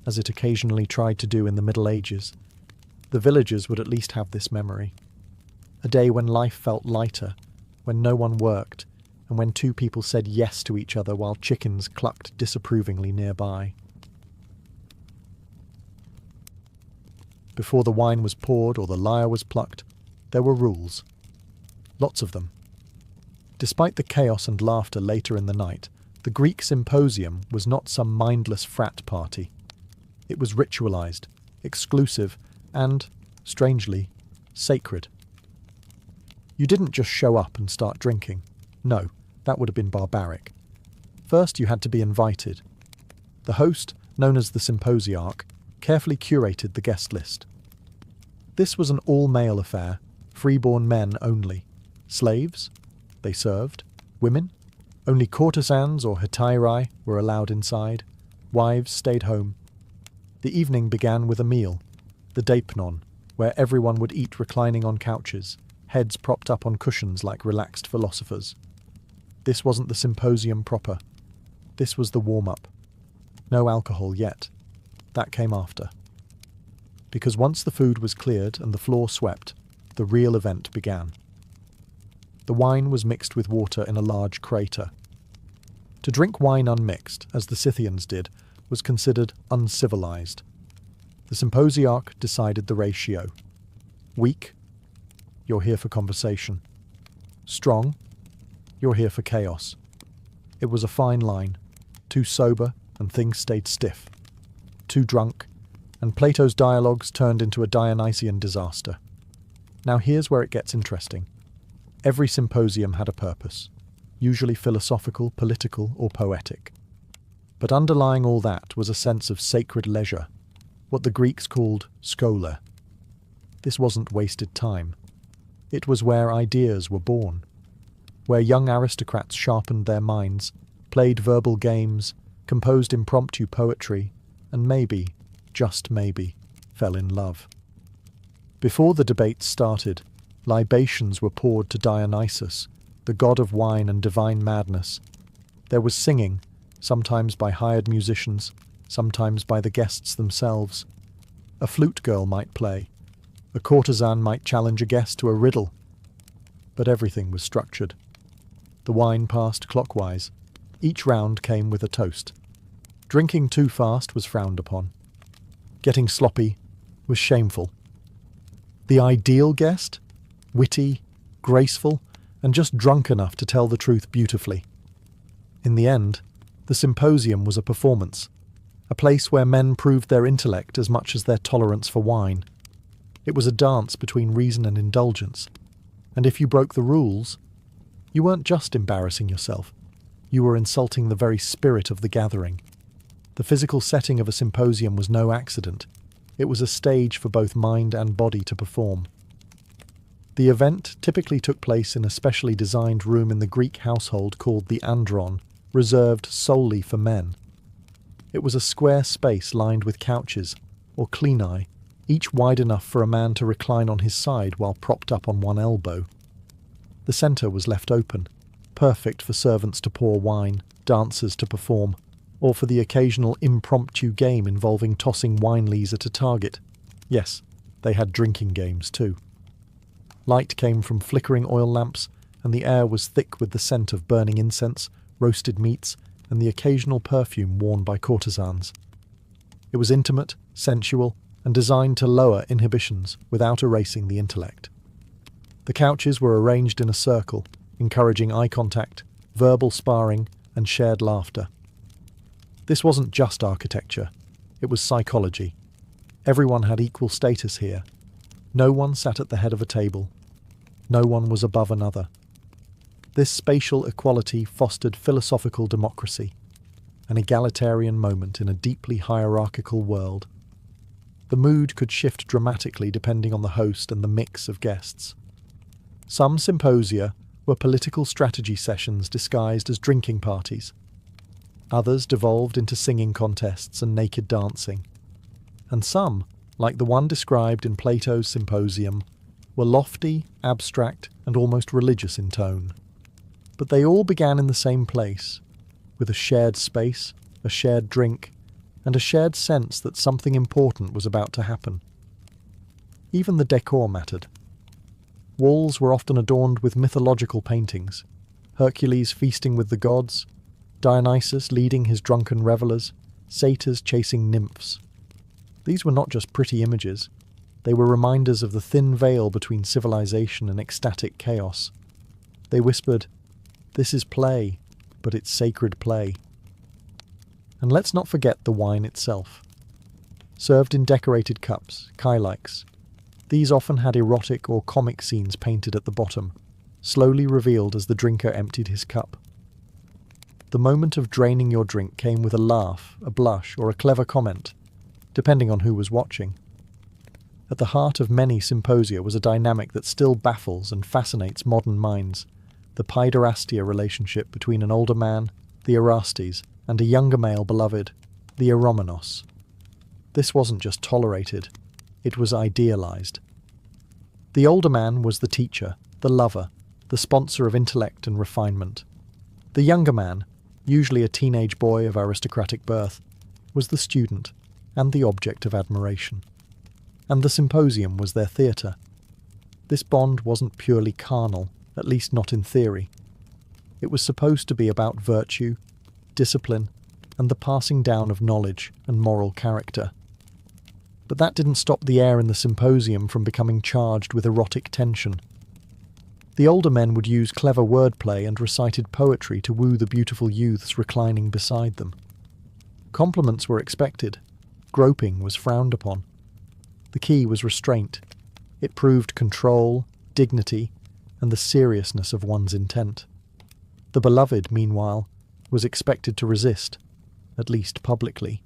as it occasionally tried to do in the Middle Ages, the villagers would at least have this memory. A day when life felt lighter, when no one worked, and when two people said yes to each other while chickens clucked disapprovingly nearby. Before the wine was poured or the lyre was plucked, there were rules. Lots of them. Despite the chaos and laughter later in the night, the Greek symposium was not some mindless frat party. It was ritualized, exclusive, and, strangely, sacred. You didn't just show up and start drinking. No, that would have been barbaric. First, you had to be invited. The host, known as the symposiarch, carefully curated the guest list. This was an all-male affair, freeborn men only. Slaves? They served. Women? Only courtesans or hetairai were allowed inside. Wives stayed home. The evening began with a meal, the deipnon, where everyone would eat reclining on couches, heads propped up on cushions like relaxed philosophers. This wasn't the symposium proper. This was the warm-up. No alcohol yet. That came after. Because once the food was cleared and the floor swept, the real event began. The wine was mixed with water in a large crater. To drink wine unmixed, as the Scythians did, was considered uncivilized. The symposiarch decided the ratio. Weak? You're here for conversation. Strong? You're here for chaos. It was a fine line. Too sober, and things stayed stiff. Too drunk, and Plato's dialogues turned into a Dionysian disaster. Now here's where it gets interesting. Every symposium had a purpose, usually philosophical, political, or poetic. But underlying all that was a sense of sacred leisure, what the Greeks called schola. This wasn't wasted time. It was where ideas were born, where young aristocrats sharpened their minds, played verbal games, composed impromptu poetry, and maybe, just maybe, fell in love. Before the debates started, libations were poured to Dionysus, the god of wine and divine madness. There was singing, sometimes by hired musicians, sometimes by the guests themselves. A flute girl might play. A courtesan might challenge a guest to a riddle. But everything was structured. The wine passed clockwise. Each round came with a toast. Drinking too fast was frowned upon. Getting sloppy was shameful. The ideal guest? Witty, graceful, and just drunk enough to tell the truth beautifully. In the end, the symposium was a performance, a place where men proved their intellect as much as their tolerance for wine. It was a dance between reason and indulgence, and if you broke the rules, you weren't just embarrassing yourself, you were insulting the very spirit of the gathering. The physical setting of a symposium was no accident. It was a stage for both mind and body to perform. The event typically took place in a specially designed room in the Greek household called the andron, reserved solely for men. It was a square space lined with couches, or klini, each wide enough for a man to recline on his side while propped up on one elbow. The centre was left open, perfect for servants to pour wine, dancers to perform, or for the occasional impromptu game involving tossing wine lees at a target. Yes, they had drinking games too. Light came from flickering oil lamps, and the air was thick with the scent of burning incense, roasted meats, and the occasional perfume worn by courtesans. It was intimate, sensual, and designed to lower inhibitions without erasing the intellect. The couches were arranged in a circle, encouraging eye contact, verbal sparring, and shared laughter. This wasn't just architecture, it was psychology. Everyone had equal status here. No one sat at the head of a table. No one was above another. This spatial equality fostered philosophical democracy, an egalitarian moment in a deeply hierarchical world. The mood could shift dramatically depending on the host and the mix of guests. Some symposia were political strategy sessions disguised as drinking parties. Others devolved into singing contests and naked dancing. And some, like the one described in Plato's Symposium, were lofty, abstract, and almost religious in tone. But they all began in the same place, with a shared space, a shared drink, and a shared sense that something important was about to happen. Even the decor mattered. Walls were often adorned with mythological paintings, Hercules feasting with the gods, Dionysus leading his drunken revellers, satyrs chasing nymphs. These were not just pretty images, they were reminders of the thin veil between civilization and ecstatic chaos. They whispered, "This is play, but it's sacred play." And let's not forget the wine itself. Served in decorated cups, kylikes, these often had erotic or comic scenes painted at the bottom, slowly revealed as the drinker emptied his cup. The moment of draining your drink came with a laugh, a blush, or a clever comment, depending on who was watching. At the heart of many symposia was a dynamic that still baffles and fascinates modern minds, the paiderastia relationship between an older man, the Erastes, and a younger male beloved, the Eromenos. This wasn't just tolerated, it was idealized. The older man was the teacher, the lover, the sponsor of intellect and refinement. The younger man, usually a teenage boy of aristocratic birth, was the student and the object of admiration. And the symposium was their theatre. This bond wasn't purely carnal, at least not in theory. It was supposed to be about virtue, discipline, and the passing down of knowledge and moral character. But that didn't stop the air in the symposium from becoming charged with erotic tension. The older men would use clever wordplay and recited poetry to woo the beautiful youths reclining beside them. Compliments were expected. Groping was frowned upon. The key was restraint. It proved control, dignity, and the seriousness of one's intent. The beloved, meanwhile, was expected to resist, at least publicly.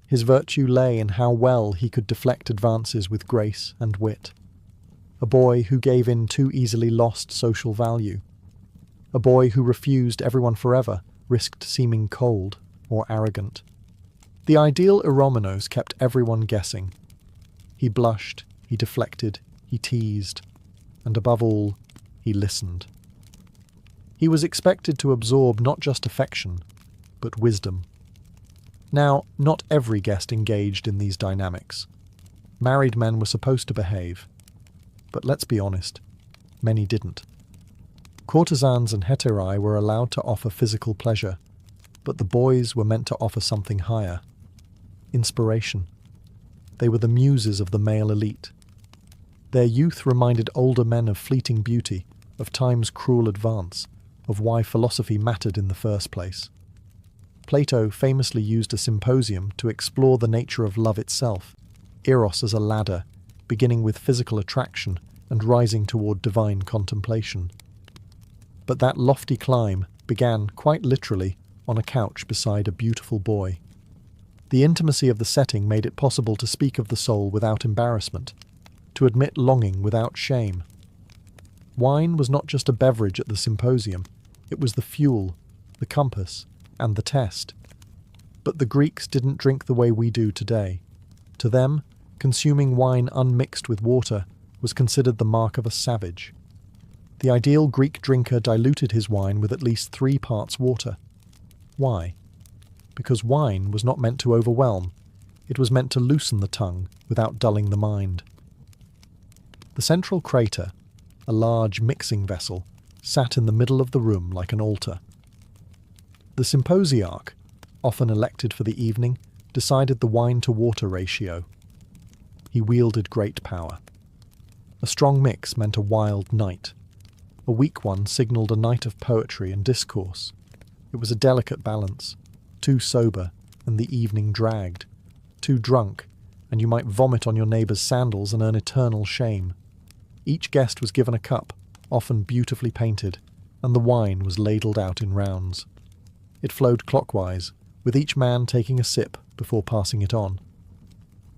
His virtue lay in how well he could deflect advances with grace and wit. A boy who gave in too easily lost social value. A boy who refused everyone forever risked seeming cold or arrogant. The ideal Eromenos kept everyone guessing. He blushed, he deflected, he teased, and above all, he listened. He was expected to absorb not just affection, but wisdom. Now, not every guest engaged in these dynamics. Married men were supposed to behave. But let's be honest, many didn't. Courtesans and heterae were allowed to offer physical pleasure, but the boys were meant to offer something higher. Inspiration. They were the muses of the male elite. Their youth reminded older men of fleeting beauty, of time's cruel advance, of why philosophy mattered in the first place. Plato famously used a symposium to explore the nature of love itself, eros as a ladder, beginning with physical attraction and rising toward divine contemplation. But that lofty climb began, quite literally, on a couch beside a beautiful boy. The intimacy of the setting made it possible to speak of the soul without embarrassment, to admit longing without shame. Wine was not just a beverage at the symposium, it was the fuel, the compass, and the test. But the Greeks didn't drink the way we do today. To them, consuming wine unmixed with water was considered the mark of a savage. The ideal Greek drinker diluted his wine with at least 3 parts water. Why? Because wine was not meant to overwhelm, it was meant to loosen the tongue without dulling the mind. The central crater, a large mixing vessel, sat in the middle of the room like an altar. The symposiarch, often elected for the evening, decided the wine-to-water ratio. He wielded great power. A strong mix meant a wild night. A weak one signalled a night of poetry and discourse. It was a delicate balance. Too sober, and the evening dragged. Too drunk, and you might vomit on your neighbour's sandals and earn eternal shame. Each guest was given a cup, often beautifully painted, and the wine was ladled out in rounds. It flowed clockwise, with each man taking a sip before passing it on.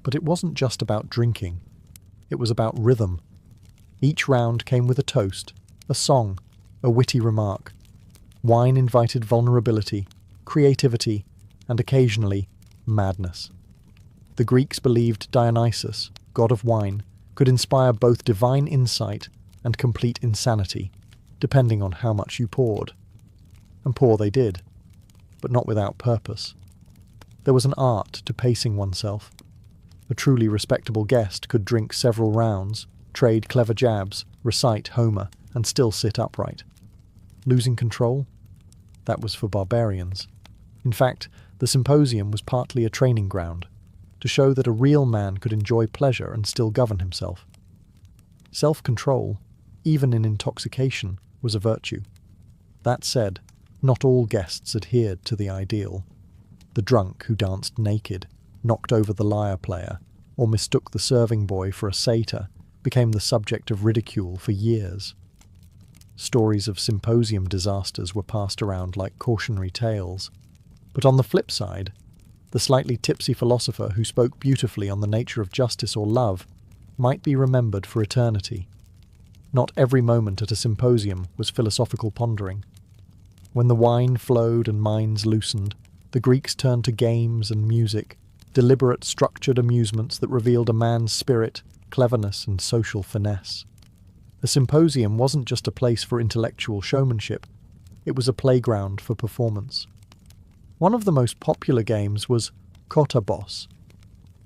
But it wasn't just about drinking. It was about rhythm. Each round came with a toast, a song, a witty remark. Wine invited vulnerability, creativity, and occasionally madness. The Greeks believed Dionysus, god of wine, could inspire both divine insight and complete insanity, depending on how much you poured. And pour they did, but not without purpose. There was an art to pacing oneself. A truly respectable guest could drink several rounds, trade clever jabs, recite Homer, and still sit upright. Losing control? That was for barbarians. In fact, the symposium was partly a training ground, to show that a real man could enjoy pleasure and still govern himself. Self-control, even in intoxication, was a virtue. That said, not all guests adhered to the ideal. The drunk who danced naked, knocked over the lyre player, or mistook the serving boy for a satyr became the subject of ridicule for years. Stories of symposium disasters were passed around like cautionary tales. But on the flip side, the slightly tipsy philosopher who spoke beautifully on the nature of justice or love might be remembered for eternity. Not every moment at a symposium was philosophical pondering. When the wine flowed and minds loosened, the Greeks turned to games and music, deliberate, structured amusements that revealed a man's spirit, cleverness, and social finesse. A symposium wasn't just a place for intellectual showmanship, it was a playground for performance. One of the most popular games was courtship,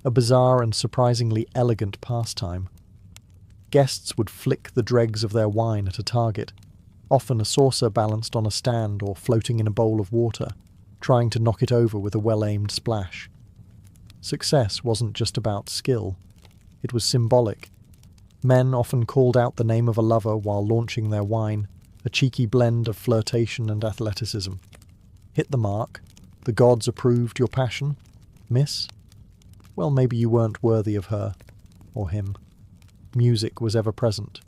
a bizarre and surprisingly elegant pastime. Guests would flick the dregs of their wine at a target, often a saucer balanced on a stand or floating in a bowl of water, trying to knock it over with a well-aimed splash. Success wasn't just about skill, it was symbolic. Men often called out the name of a lover while launching their wine, a cheeky blend of flirtation and athleticism. Hit the mark? The gods approved your passion? Miss? Well, maybe you weren't worthy of her, or him. Music was ever present.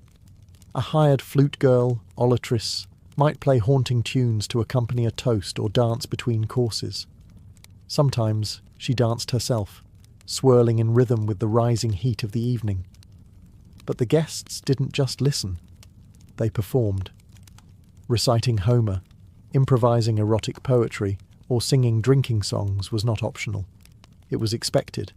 A hired flute girl, olatrice, might play haunting tunes to accompany a toast or dance between courses. Sometimes she danced herself, swirling in rhythm with the rising heat of the evening. But the guests didn't just listen. They performed. Reciting Homer, improvising erotic poetry, or singing drinking songs was not optional. It was expected.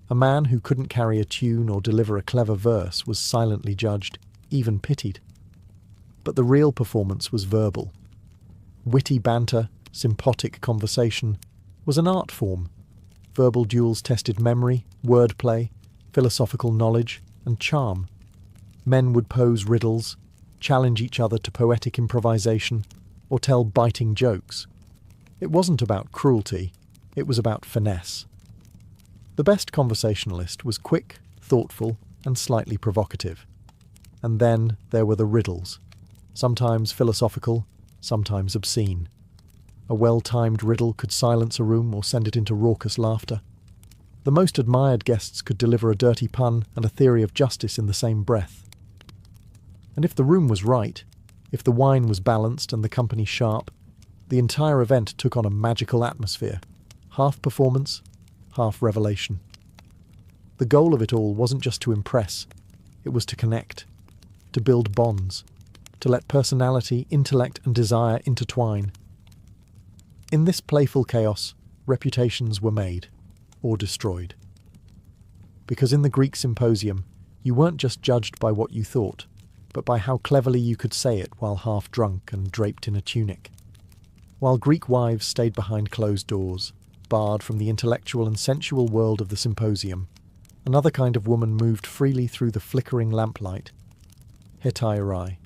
A man who couldn't carry a tune or deliver a clever verse was silently judged, even pitied. But the real performance was verbal. Witty banter, sympathetic conversation, was an art form. Verbal duels tested memory, wordplay, philosophical knowledge, and charm. Men would pose riddles, challenge each other to poetic improvisation, or tell biting jokes. It wasn't about cruelty, it was about finesse. The best conversationalist was quick, thoughtful, and slightly provocative. And then there were the riddles, sometimes philosophical, sometimes obscene. A well-timed riddle could silence a room or send it into raucous laughter. The most admired guests could deliver a dirty pun and a theory of justice in the same breath. And if the room was right, if the wine was balanced and the company sharp, the entire event took on a magical atmosphere, half performance, half revelation. The goal of it all wasn't just to impress, it was to connect, to build bonds, to let personality, intellect, and desire intertwine. In this playful chaos, reputations were made, or destroyed. Because in the Greek symposium, you weren't just judged by what you thought, but by how cleverly you could say it while half drunk and draped in a tunic. While Greek wives stayed behind closed doors, barred from the intellectual and sensual world of the symposium, another kind of woman moved freely through the flickering lamplight. Hetairai.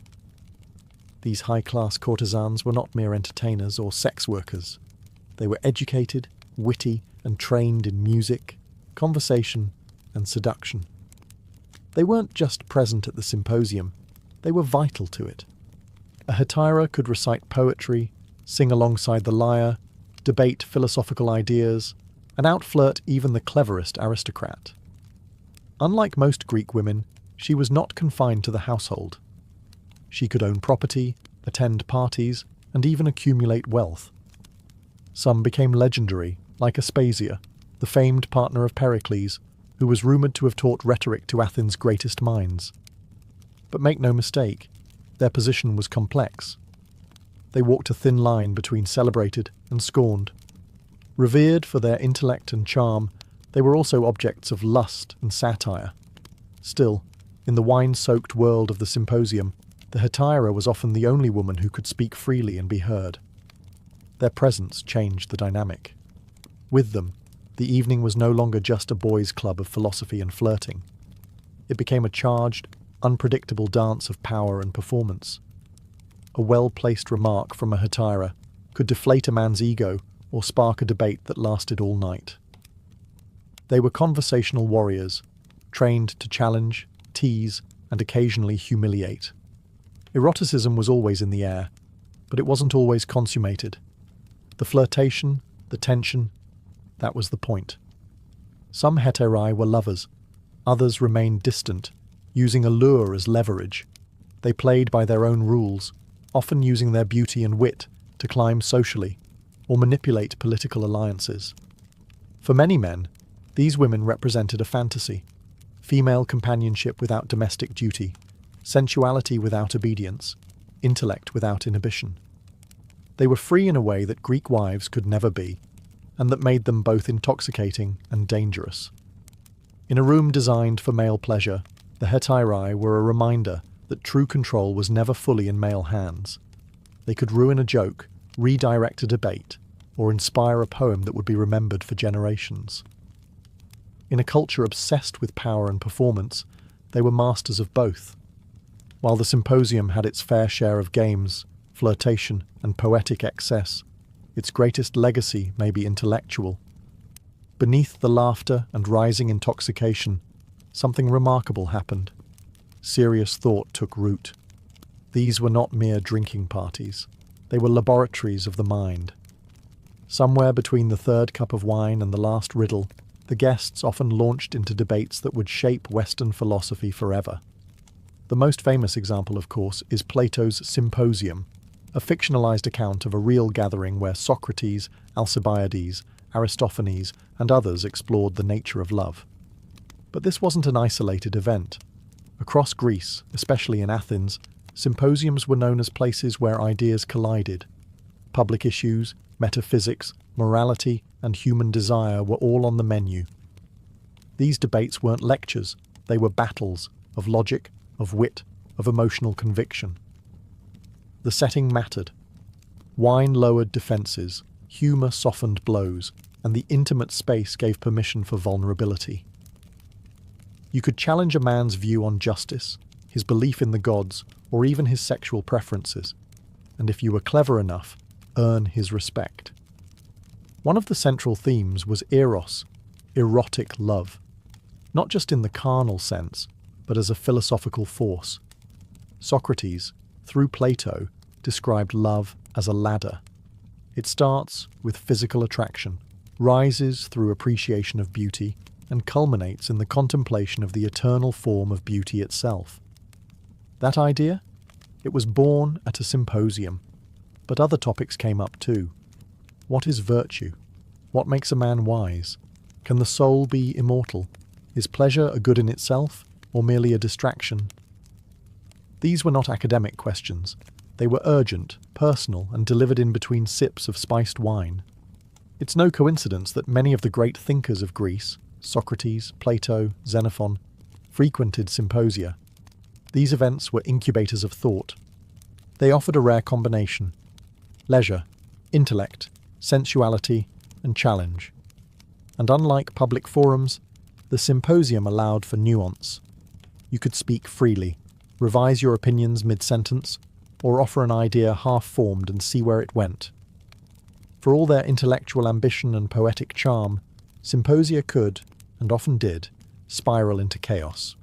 These high-class courtesans were not mere entertainers or sex workers. They were educated, witty, and trained in music, conversation, and seduction. They weren't just present at the symposium, they were vital to it. A hetaira could recite poetry, sing alongside the lyre, debate philosophical ideas, and outflirt even the cleverest aristocrat. Unlike most Greek women, she was not confined to the household. She could own property, attend parties, and even accumulate wealth. Some became legendary, like Aspasia, the famed partner of Pericles, who was rumoured to have taught rhetoric to Athens' greatest minds. But make no mistake, their position was complex. They walked a thin line between celebrated and scorned. Revered for their intellect and charm, They were also objects of lust and satire. Still, in the wine-soaked world of the symposium, the hetaira was often the only woman who could speak freely and be heard. Their presence changed the dynamic. With them, the evening was no longer just a boys' club of philosophy and flirting. It became a charged, unpredictable dance of power and performance. A well-placed remark from a hetaira could deflate a man's ego or spark a debate that lasted all night. They were conversational warriors, trained to challenge, tease, and occasionally humiliate. Eroticism was always in the air, but it wasn't always consummated. The flirtation, the tension, that was the point. Some heterae were lovers, others remained distant, using allure as leverage. They played by their own rules, often using their beauty and wit to climb socially or manipulate political alliances. For many men, these women represented a fantasy: female companionship without domestic duty, sensuality without obedience, intellect without inhibition. They were free in a way that Greek wives could never be, and that made them both intoxicating and dangerous. In a room designed for male pleasure, the heterae were a reminder that true control was never fully in male hands. They could ruin a joke, redirect a debate, or inspire a poem that would be remembered for generations. In a culture obsessed with power and performance, they were masters of both. While the symposium had its fair share of games, flirtation, and poetic excess, its greatest legacy may be intellectual. Beneath the laughter and rising intoxication, something remarkable happened. Serious thought took root. These were not mere drinking parties. They were laboratories of the mind. Somewhere between the third cup of wine and the last riddle, the guests often launched into debates that would shape Western philosophy forever. The most famous example, of course, is Plato's Symposium, a fictionalized account of a real gathering where Socrates, Alcibiades, Aristophanes, and others explored the nature of love. But this wasn't an isolated event. Across Greece, especially in Athens, symposiums were known as places where ideas collided. Public issues, metaphysics, morality, and human desire were all on the menu. These debates weren't lectures, they were battles of logic, of wit, of emotional conviction. The setting mattered. Wine lowered defences, humour softened blows, and the intimate space gave permission for vulnerability. You could challenge a man's view on justice, his belief in the gods, or even his sexual preferences, and if you were clever enough, earn his respect. One of the central themes was eros, erotic love, not just in the carnal sense, but as a philosophical force. Socrates, through Plato, described love as a ladder. It starts with physical attraction, rises through appreciation of beauty, and culminates in the contemplation of the eternal form of beauty itself. That idea? It was born at a symposium, but other topics came up too. What is virtue? What makes a man wise? Can the soul be immortal? Is pleasure a good in itself, or merely a distraction? These were not academic questions. They were urgent, personal, and delivered in between sips of spiced wine. It's no coincidence that many of the great thinkers of Greece, Socrates, Plato, Xenophon, frequented symposia. These events were incubators of thought. They offered a rare combination: leisure, intellect, sensuality, and challenge. And unlike public forums, the symposium allowed for nuance. You could speak freely, revise your opinions mid-sentence, or offer an idea half-formed and see where it went. For all their intellectual ambition and poetic charm, symposia could, and often did, spiral into chaos.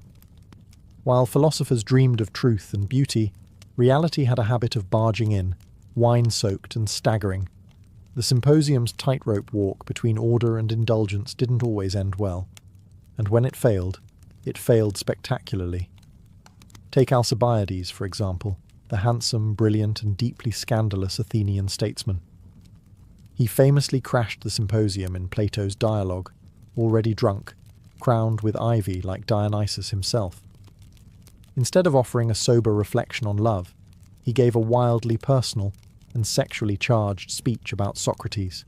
While philosophers dreamed of truth and beauty, reality had a habit of barging in, wine-soaked and staggering. The symposium's tightrope walk between order and indulgence didn't always end well, and when it failed spectacularly. Take Alcibiades, for example, the handsome, brilliant, and deeply scandalous Athenian statesman. He famously crashed the symposium in Plato's dialogue, already drunk, crowned with ivy like Dionysus himself. Instead of offering a sober reflection on love, he gave a wildly personal and sexually charged speech about Socrates.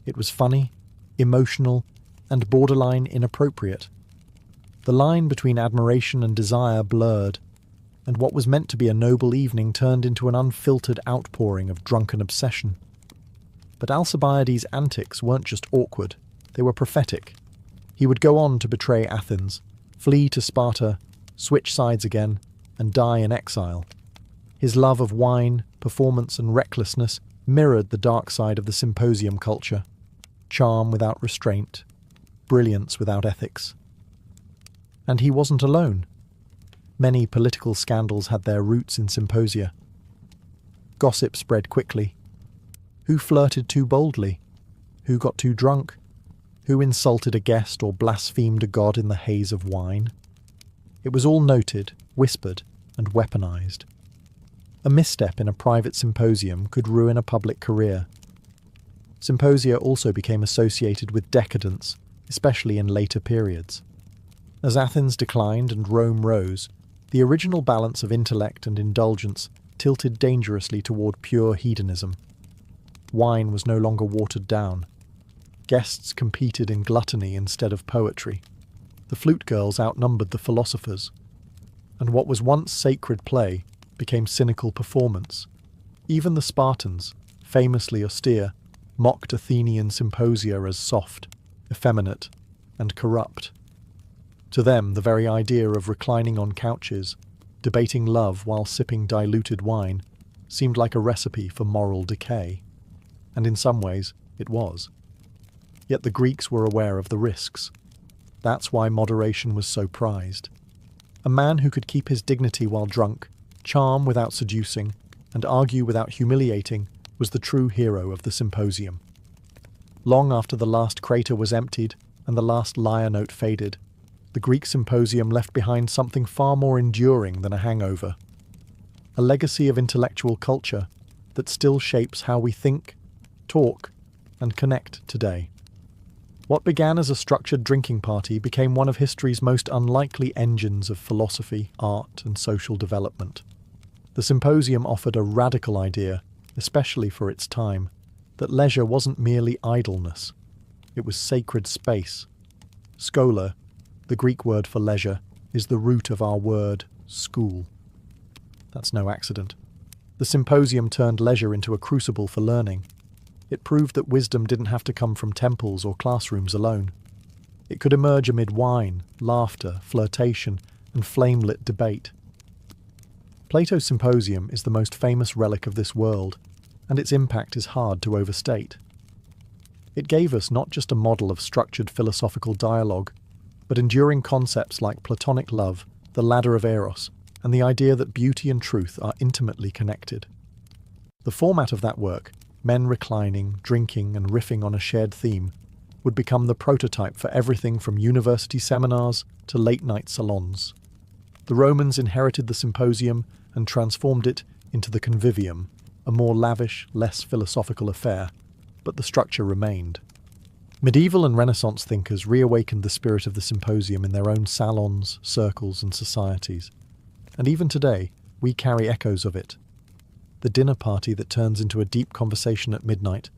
It was funny, emotional, and borderline inappropriate. The line between admiration and desire blurred, and what was meant to be a noble evening turned into an unfiltered outpouring of drunken obsession. But Alcibiades' antics weren't just awkward, they were prophetic. He would go on to betray Athens, flee to Sparta, switch sides again, and die in exile. His love of wine, performance, and recklessness mirrored the dark side of the symposium culture. Charm without restraint, brilliance without ethics. And he wasn't alone. Many political scandals had their roots in symposia. Gossip spread quickly. Who flirted too boldly? Who got too drunk? Who insulted a guest or blasphemed a god in the haze of wine? It was all noted, whispered, and weaponized. A misstep in a private symposium could ruin a public career. Symposia also became associated with decadence, especially in later periods. As Athens declined and Rome rose, the original balance of intellect and indulgence tilted dangerously toward pure hedonism. Wine was no longer watered down. Guests competed in gluttony instead of poetry. The flute girls outnumbered the philosophers. And what was once sacred play became cynical performance. Even the Spartans, famously austere, mocked Athenian symposia as soft, effeminate, and corrupt. To them, the very idea of reclining on couches, debating love while sipping diluted wine, seemed like a recipe for moral decay. And in some ways, it was. Yet the Greeks were aware of the risks. That's why moderation was so prized. A man who could keep his dignity while drunk, charm without seducing, and argue without humiliating was the true hero of the symposium. Long after the last crater was emptied and the last lyre note faded, the Greek symposium left behind something far more enduring than a hangover. A legacy of intellectual culture that still shapes how we think, talk, and connect today. What began as a structured drinking party became one of history's most unlikely engines of philosophy, art, and social development. The symposium offered a radical idea, especially for its time, that leisure wasn't merely idleness. It was sacred space. Schola, the Greek word for leisure, is the root of our word school. That's no accident. The symposium turned leisure into a crucible for learning. It proved that wisdom didn't have to come from temples or classrooms alone. It could emerge amid wine, laughter, flirtation, and flame-lit debate. Plato's Symposium is the most famous relic of this world, and its impact is hard to overstate. It gave us not just a model of structured philosophical dialogue, but enduring concepts like Platonic love, the ladder of Eros, and the idea that beauty and truth are intimately connected. The format of that work, men reclining, drinking, and riffing on a shared theme, would become the prototype for everything from university seminars to late-night salons. The Romans inherited the symposium and transformed it into the convivium, a more lavish, less philosophical affair, but the structure remained. Medieval and Renaissance thinkers reawakened the spirit of the symposium in their own salons, circles, and societies. And even today, we carry echoes of it. The dinner party that turns into a deep conversation at midnight,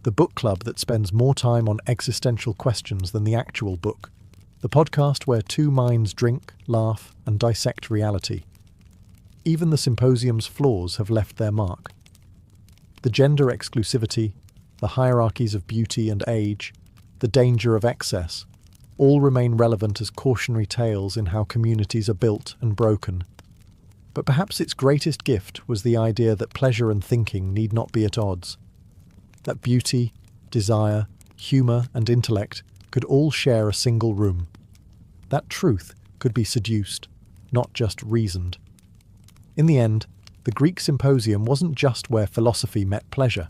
the book club that spends more time on existential questions than the actual book, the podcast where two minds drink, laugh, and dissect reality. Even the symposium's flaws have left their mark. The gender exclusivity, the hierarchies of beauty and age, the danger of excess, all remain relevant as cautionary tales in how communities are built and broken. But perhaps its greatest gift was the idea that pleasure and thinking need not be at odds. That beauty, desire, humour, and intellect could all share a single room. That truth could be seduced, not just reasoned. In the end, the Greek Symposium wasn't just where philosophy met pleasure.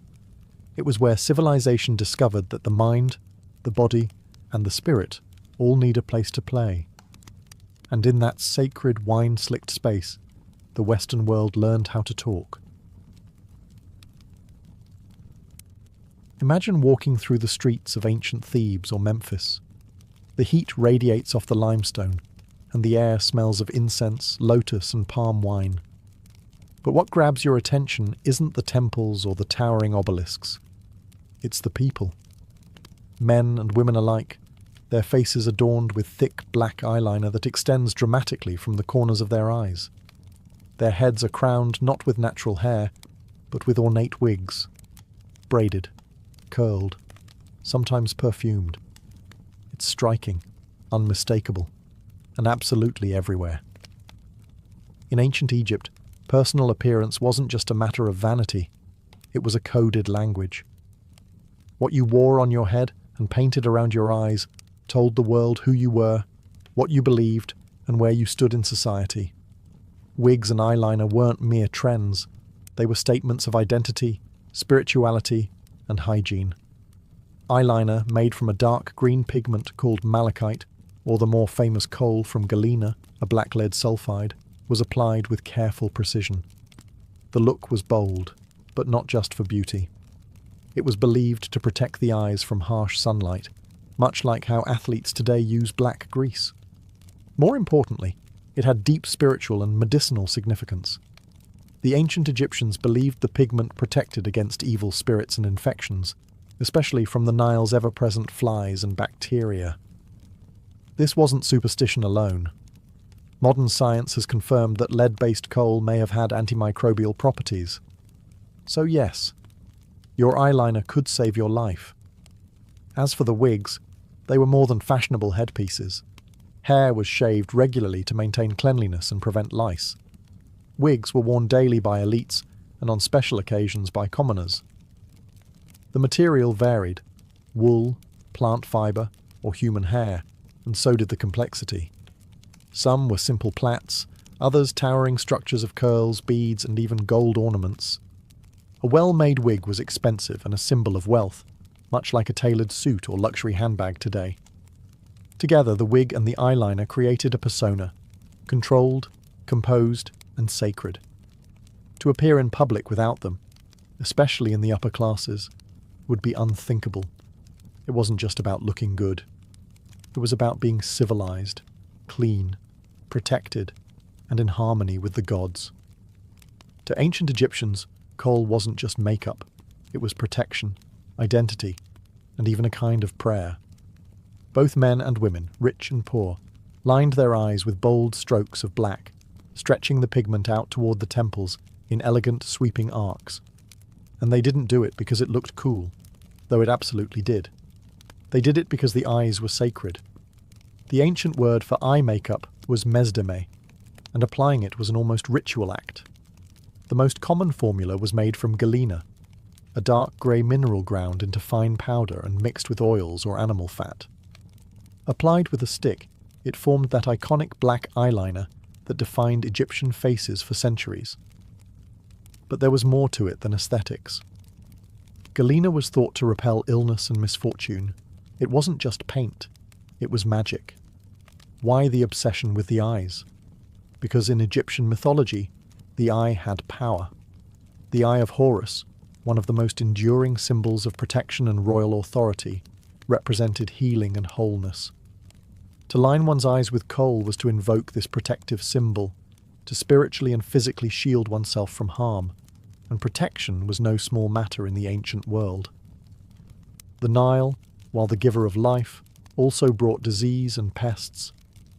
It was where civilization discovered that the mind, the body, and the spirit all need a place to play. And in that sacred wine-slicked space, the Western world learned how to talk. Imagine walking through the streets of ancient Thebes or Memphis. The heat radiates off the limestone, and the air smells of incense, lotus, and palm wine. But what grabs your attention isn't the temples or the towering obelisks. It's the people. Men and women alike, their faces adorned with thick black eyeliner that extends dramatically from the corners of their eyes. Their heads are crowned not with natural hair, but with ornate wigs, braided, curled, sometimes perfumed. It's striking, unmistakable, and absolutely everywhere. In ancient Egypt, personal appearance wasn't just a matter of vanity, it was a coded language. What you wore on your head and painted around your eyes told the world who you were, what you believed, and where you stood in society. Wigs and eyeliner weren't mere trends, they were statements of identity, spirituality, and hygiene. Eyeliner, made from a dark green pigment called malachite, or the more famous coal from galena, a black lead sulfide, was applied with careful precision. The look was bold, but not just for beauty. It was believed to protect the eyes from harsh sunlight, much like how athletes today use black grease. More importantly, it had deep spiritual and medicinal significance. The ancient Egyptians believed the pigment protected against evil spirits and infections, especially from the Nile's ever-present flies and bacteria. This wasn't superstition alone. Modern science has confirmed that lead-based coal may have had antimicrobial properties. So yes, your eyeliner could save your life. As for the wigs, they were more than fashionable headpieces. Hair was shaved regularly to maintain cleanliness and prevent lice. Wigs were worn daily by elites and on special occasions by commoners. The material varied: wool, plant fibre, or human hair, and so did the complexity. Some were simple plaits, others towering structures of curls, beads, and even gold ornaments. A well-made wig was expensive and a symbol of wealth, much like a tailored suit or luxury handbag today. Together, the wig and the eyeliner created a persona, controlled, composed, and sacred. To appear in public without them, especially in the upper classes, would be unthinkable. It wasn't just about looking good. It was about being civilized, clean, protected, and in harmony with the gods. To ancient Egyptians, kohl wasn't just makeup. It was protection, identity, and even a kind of prayer. Both men and women, rich and poor, lined their eyes with bold strokes of black, stretching the pigment out toward the temples in elegant, sweeping arcs. And they didn't do it because it looked cool, though it absolutely did. They did it because the eyes were sacred. The ancient word for eye makeup was mesdeme, and applying it was an almost ritual act. The most common formula was made from galena, a dark grey mineral ground into fine powder and mixed with oils or animal fat. Applied with a stick, it formed that iconic black eyeliner that defined Egyptian faces for centuries. But there was more to it than aesthetics. Galena was thought to repel illness and misfortune. It wasn't just paint, it was magic. Why the obsession with the eyes? Because in Egyptian mythology, the eye had power. The Eye of Horus, one of the most enduring symbols of protection and royal authority, represented healing and wholeness. To line one's eyes with kohl was to invoke this protective symbol, to spiritually and physically shield oneself from harm, and protection was no small matter in the ancient world. The Nile, while the giver of life, also brought disease and pests,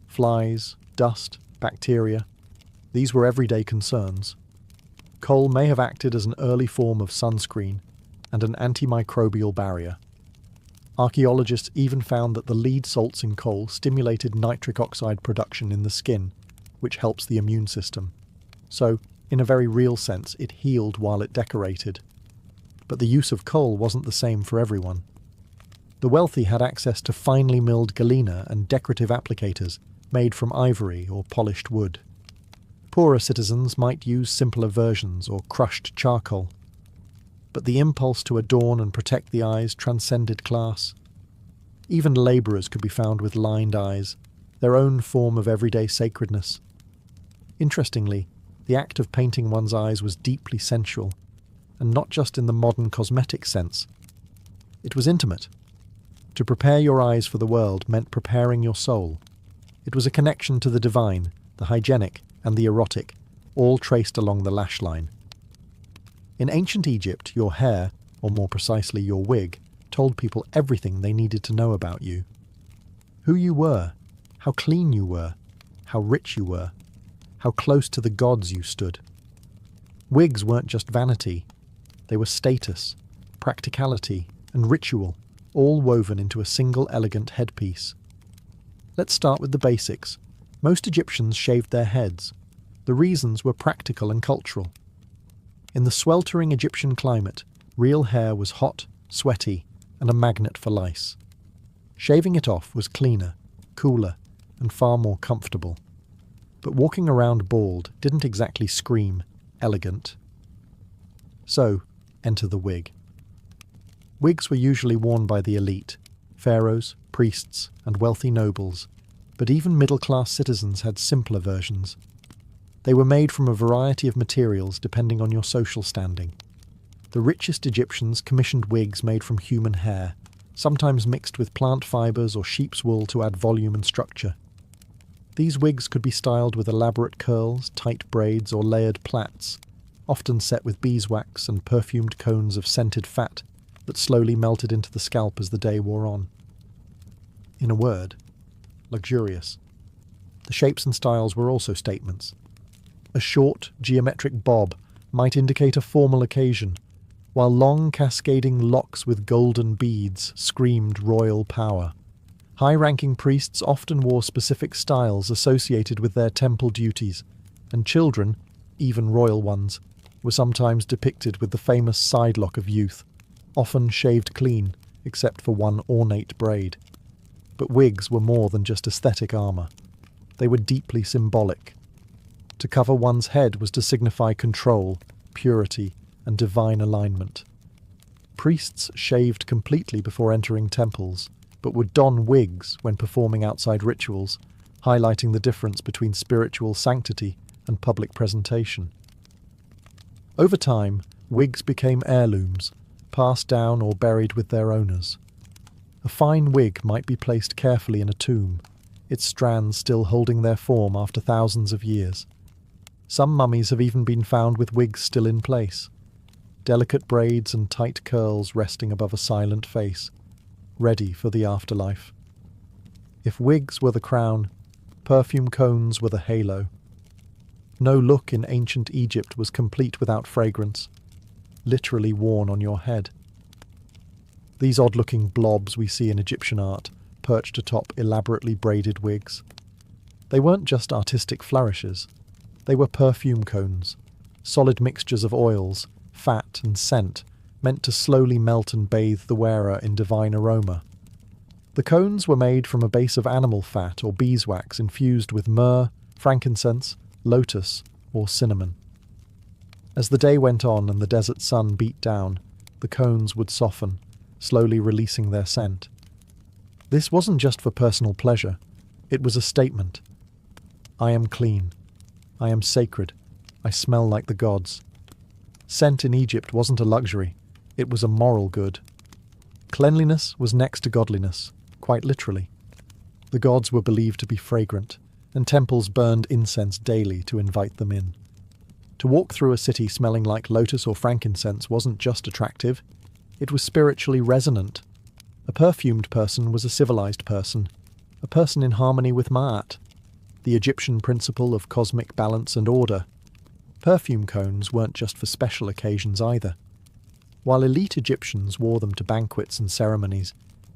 flies, dust, bacteria. These were everyday concerns. Kohl may have acted as an early form of sunscreen and an antimicrobial barrier. Archaeologists even found that the lead salts in kohl stimulated nitric oxide production in the skin, which helps the immune system. So, in a very real sense, it healed while it decorated. But the use of kohl wasn't the same for everyone. The wealthy had access to finely milled galena and decorative applicators made from ivory or polished wood. Poorer citizens might use simpler versions or crushed charcoal. But the impulse to adorn and protect the eyes transcended class. Even labourers could be found with lined eyes, their own form of everyday sacredness. Interestingly, the act of painting one's eyes was deeply sensual, and not just in the modern cosmetic sense. It was intimate. To prepare your eyes for the world meant preparing your soul. It was a connection to the divine, the hygienic, and the erotic, all traced along the lash line. In ancient Egypt, your hair, or more precisely your wig, told people everything they needed to know about you. Who you were, how clean you were, how rich you were, how close to the gods you stood. Wigs weren't just vanity, they were status, practicality, and ritual, all woven into a single elegant headpiece. Let's start with the basics. Most Egyptians shaved their heads. The reasons were practical and cultural. In the sweltering Egyptian climate, real hair was hot, sweaty, and a magnet for lice. Shaving it off was cleaner, cooler, and far more comfortable. But walking around bald didn't exactly scream elegant. So, enter the wig. Wigs were usually worn by the elite, pharaohs, priests, and wealthy nobles, but even middle-class citizens had simpler versions. They were made from a variety of materials depending on your social standing. The richest Egyptians commissioned wigs made from human hair, sometimes mixed with plant fibres or sheep's wool to add volume and structure. These wigs could be styled with elaborate curls, tight braids, or layered plaits, often set with beeswax and perfumed cones of scented fat that slowly melted into the scalp as the day wore on. In a word, luxurious. The shapes and styles were also statements. A short, geometric bob might indicate a formal occasion, while long cascading locks with golden beads screamed royal power. High-ranking priests often wore specific styles associated with their temple duties, and children, even royal ones, were sometimes depicted with the famous side lock of youth, often shaved clean, except for one ornate braid. But wigs were more than just aesthetic armour. They were deeply symbolic. To cover one's head was to signify control, purity, and divine alignment. Priests shaved completely before entering temples, but would don wigs when performing outside rituals, highlighting the difference between spiritual sanctity and public presentation. Over time, wigs became heirlooms, passed down or buried with their owners. A fine wig might be placed carefully in a tomb, its strands still holding their form after thousands of years. Some mummies have even been found with wigs still in place, delicate braids and tight curls resting above a silent face, ready for the afterlife. If wigs were the crown, perfume cones were the halo. No look in ancient Egypt was complete without fragrance, literally worn on your head. These odd-looking blobs we see in Egyptian art, perched atop elaborately braided wigs. They weren't just artistic flourishes. They were perfume cones, solid mixtures of oils, fat and scent, meant to slowly melt and bathe the wearer in divine aroma. The cones were made from a base of animal fat or beeswax infused with myrrh, frankincense, lotus, or cinnamon. As the day went on and the desert sun beat down, the cones would soften, slowly releasing their scent. This wasn't just for personal pleasure, it was a statement. I am clean. I am sacred. I smell like the gods. Scent in Egypt wasn't a luxury, it was a moral good. Cleanliness was next to godliness, quite literally. The gods were believed to be fragrant, and temples burned incense daily to invite them in. To walk through a city smelling like lotus or frankincense wasn't just attractive, it was spiritually resonant. A perfumed person was a civilized person, a person in harmony with Ma'at, the Egyptian principle of cosmic balance and order. Perfume cones weren't just for special occasions either. While elite Egyptians wore them to banquets and ceremonies,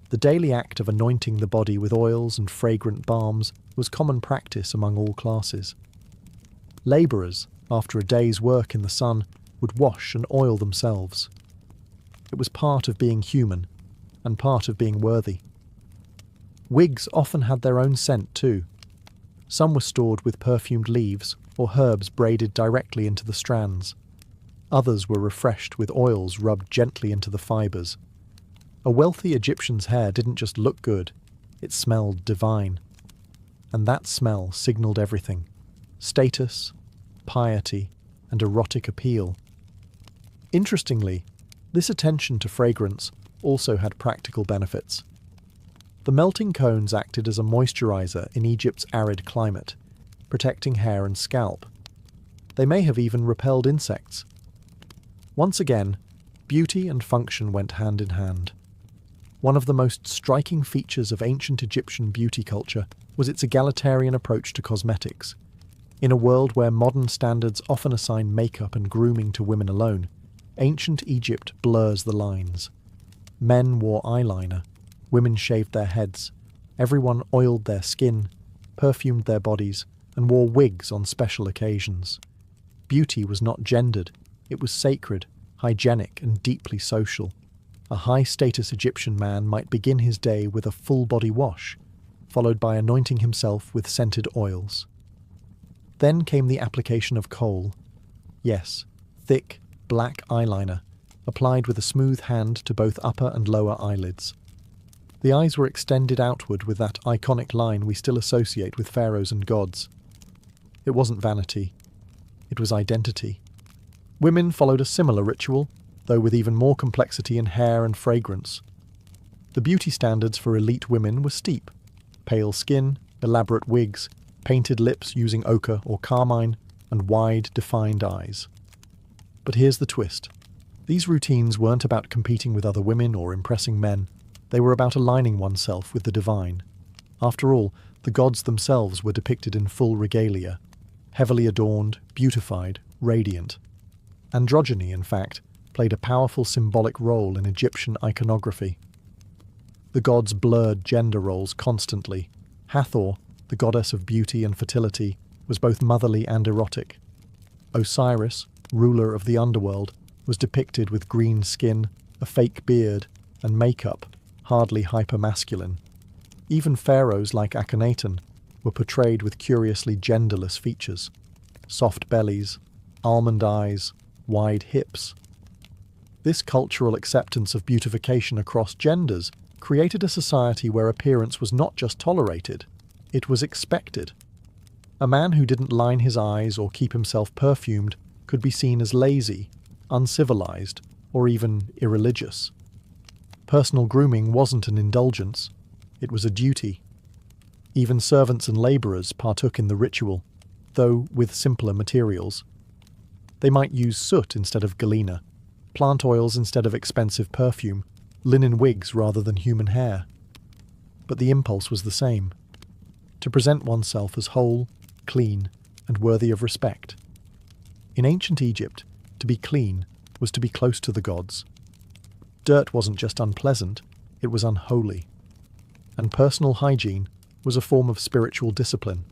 the daily act of anointing the body with oils and fragrant balms was common practice among all classes. Labourers, after a day's work in the sun, would wash and oil themselves. It was part of being human, and part of being worthy. Wigs often had their own scent too. Some were stored with perfumed leaves or herbs braided directly into the strands. Others were refreshed with oils rubbed gently into the fibres. A wealthy Egyptian's hair didn't just look good, it smelled divine. And that smell signalled everything: status, piety, and erotic appeal. Interestingly, this attention to fragrance also had practical benefits. The melting cones acted as a moisturizer in Egypt's arid climate, protecting hair and scalp. They may have even repelled insects. Once again, beauty and function went hand in hand. One of the most striking features of ancient Egyptian beauty culture was its egalitarian approach to cosmetics. In a world where modern standards often assign makeup and grooming to women alone, ancient Egypt blurs the lines. Men wore eyeliner, women shaved their heads, everyone oiled their skin, perfumed their bodies, and wore wigs on special occasions. Beauty was not gendered, it was sacred, hygienic, and deeply social. A high-status Egyptian man might begin his day with a full-body wash, followed by anointing himself with scented oils. Then came the application of kohl. Yes, thick, black eyeliner, applied with a smooth hand to both upper and lower eyelids. The eyes were extended outward with that iconic line we still associate with pharaohs and gods. It wasn't vanity. It was identity. Women followed a similar ritual, though with even more complexity in hair and fragrance. The beauty standards for elite women were steep: pale skin, elaborate wigs, painted lips using ochre or carmine, and wide, defined eyes. But here's the twist. These routines weren't about competing with other women or impressing men. They were about aligning oneself with the divine. After all, the gods themselves were depicted in full regalia, heavily adorned, beautified, radiant. Androgyny, in fact, played a powerful symbolic role in Egyptian iconography. The gods blurred gender roles constantly. Hathor, the goddess of beauty and fertility, was both motherly and erotic. Osiris, ruler of the underworld, was depicted with green skin, a fake beard, and makeup, hardly hypermasculine. Even pharaohs like Akhenaten were portrayed with curiously genderless features: soft bellies, almond eyes, wide hips. This cultural acceptance of beautification across genders created a society where appearance was not just tolerated, it was expected. A man who didn't line his eyes or keep himself perfumed could be seen as lazy, uncivilized, or even irreligious. Personal grooming wasn't an indulgence, it was a duty. Even servants and labourers partook in the ritual, though with simpler materials. They might use soot instead of galena, plant oils instead of expensive perfume, linen wigs rather than human hair. But the impulse was the same: to present oneself as whole, clean, and worthy of respect. In ancient Egypt, to be clean was to be close to the gods. Dirt wasn't just unpleasant, it was unholy. And personal hygiene was a form of spiritual discipline.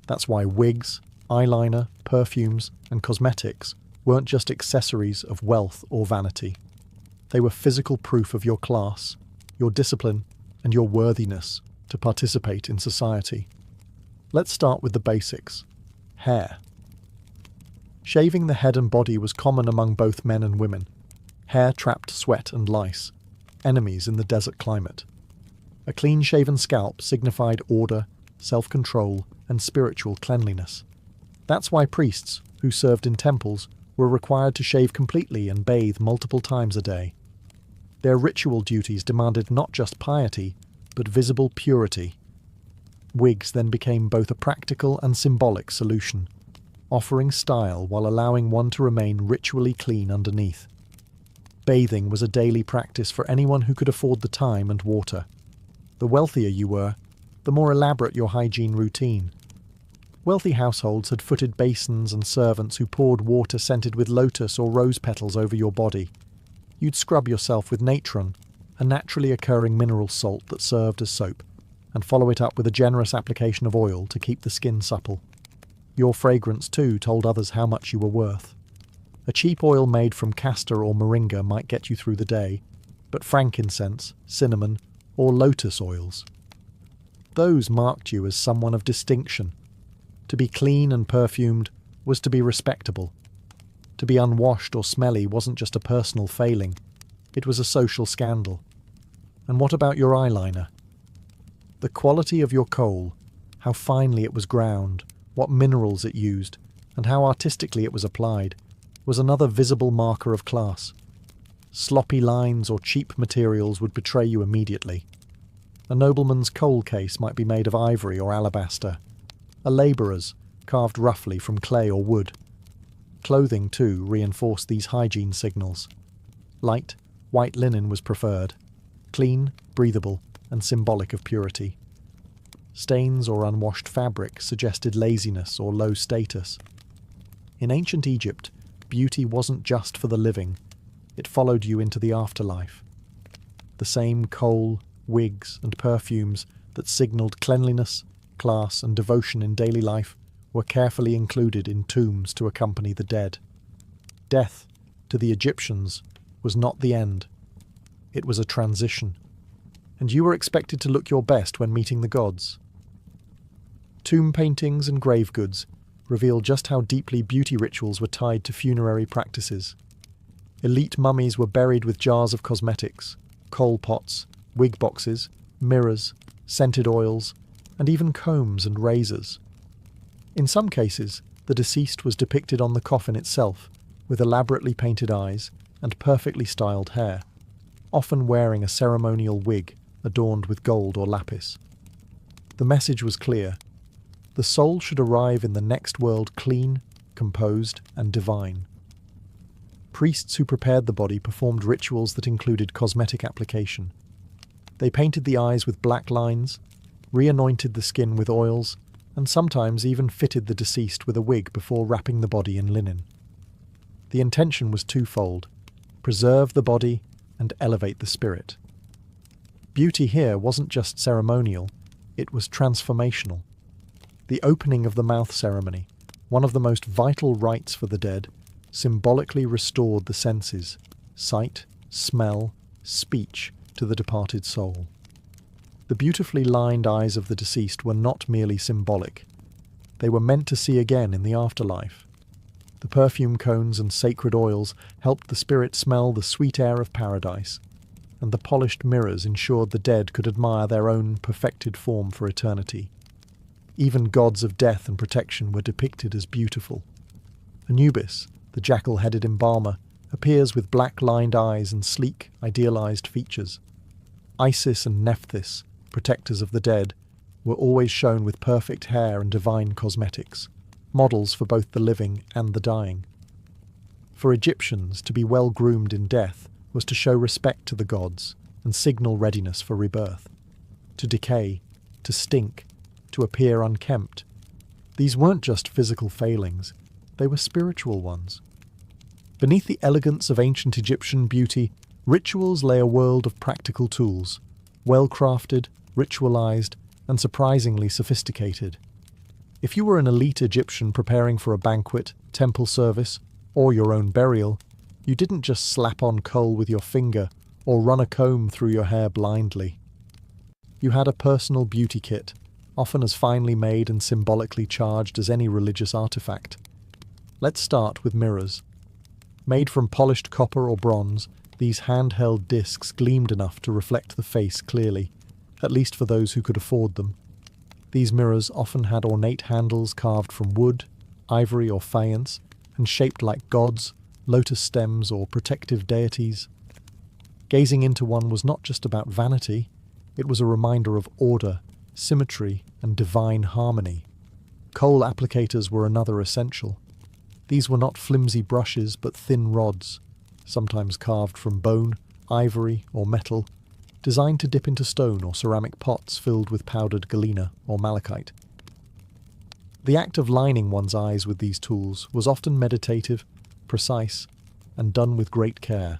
That's why wigs, eyeliner, perfumes, and cosmetics weren't just accessories of wealth or vanity. They were physical proof of your class, your discipline, and your worthiness to participate in society. Let's start with the basics. Hair. Shaving the head and body was common among both men and women. Hair trapped sweat and lice, enemies in the desert climate. A clean-shaven scalp signified order, self-control, and spiritual cleanliness. That's why priests, who served in temples, were required to shave completely and bathe multiple times a day. Their ritual duties demanded not just piety, but visible purity. Wigs then became both a practical and symbolic solution, offering style while allowing one to remain ritually clean underneath. Bathing was a daily practice for anyone who could afford the time and water. The wealthier you were, the more elaborate your hygiene routine. Wealthy households had footed basins and servants who poured water scented with lotus or rose petals over your body. You'd scrub yourself with natron, a naturally occurring mineral salt that served as soap, and follow it up with a generous application of oil to keep the skin supple. Your fragrance, too, told others how much you were worth. A cheap oil made from castor or moringa might get you through the day, but frankincense, cinnamon, or lotus oils, those marked you as someone of distinction. To be clean and perfumed was to be respectable. To be unwashed or smelly wasn't just a personal failing, it was a social scandal. And what about your eyeliner? The quality of your kohl, how finely it was ground, what minerals it used, and how artistically it was applied, was another visible marker of class. Sloppy lines or cheap materials would betray you immediately. A nobleman's kohl case might be made of ivory or alabaster. A labourer's, carved roughly from clay or wood. Clothing, too, reinforced these hygiene signals. Light, white linen was preferred. clean, breathable, and symbolic of purity. Stains or unwashed fabric suggested laziness or low status. In ancient Egypt, beauty wasn't just for the living, it followed you into the afterlife. The same kohl, wigs, and perfumes that signalled cleanliness, class, and devotion in daily life were carefully included in tombs to accompany the dead. Death, to the Egyptians, was not the end. It was a transition, and you were expected to look your best when meeting the gods. Tomb paintings and grave goods reveal just how deeply beauty rituals were tied to funerary practices. Elite mummies were buried with jars of cosmetics, coal pots, wig boxes, mirrors, scented oils, and even combs and razors. In some cases, the deceased was depicted on the coffin itself, with elaborately painted eyes and perfectly styled hair, often wearing a ceremonial wig adorned with gold or lapis. The message was clear. The soul should arrive in the next world clean, composed, and divine. Priests who prepared the body performed rituals that included cosmetic application. They painted the eyes with black lines, re-anointed the skin with oils, and sometimes even fitted the deceased with a wig before wrapping the body in linen. The intention was twofold: preserve the body and elevate the spirit. Beauty here wasn't just ceremonial, it was transformational. The opening of the mouth ceremony, one of the most vital rites for the dead, symbolically restored the senses, sight, smell, speech, to the departed soul. The beautifully lined eyes of the deceased were not merely symbolic. They were meant to see again in the afterlife. The perfume cones and sacred oils helped the spirit smell the sweet air of paradise, and the polished mirrors ensured the dead could admire their own perfected form for eternity. Even gods of death and protection were depicted as beautiful. Anubis, the jackal-headed embalmer, appears with black-lined eyes and sleek, idealized features. Isis and Nephthys, protectors of the dead, were always shown with perfect hair and divine cosmetics, models for both the living and the dying. For Egyptians, to be well-groomed in death was to show respect to the gods and signal readiness for rebirth. To decay, to stink, to appear unkempt. These weren't just physical failings, they were spiritual ones. Beneath the elegance of ancient Egyptian beauty, rituals lay a world of practical tools, well-crafted, ritualized, and surprisingly sophisticated. If you were an elite Egyptian preparing for a banquet, temple service, or your own burial, you didn't just slap on kohl with your finger or run a comb through your hair blindly. You had a personal beauty kit, often as finely made and symbolically charged as any religious artifact. Let's start with mirrors. Made from polished copper or bronze, these handheld discs gleamed enough to reflect the face clearly, at least for those who could afford them. These mirrors often had ornate handles carved from wood, ivory, or faience, and shaped like gods, lotus stems, or protective deities. Gazing into one was not just about vanity, it was a reminder of order, symmetry, and divine harmony. Kohl applicators were another essential. These were not flimsy brushes but thin rods, sometimes carved from bone, ivory, or metal, designed to dip into stone or ceramic pots filled with powdered galena or malachite. The act of lining one's eyes with these tools was often meditative, precise, and done with great care.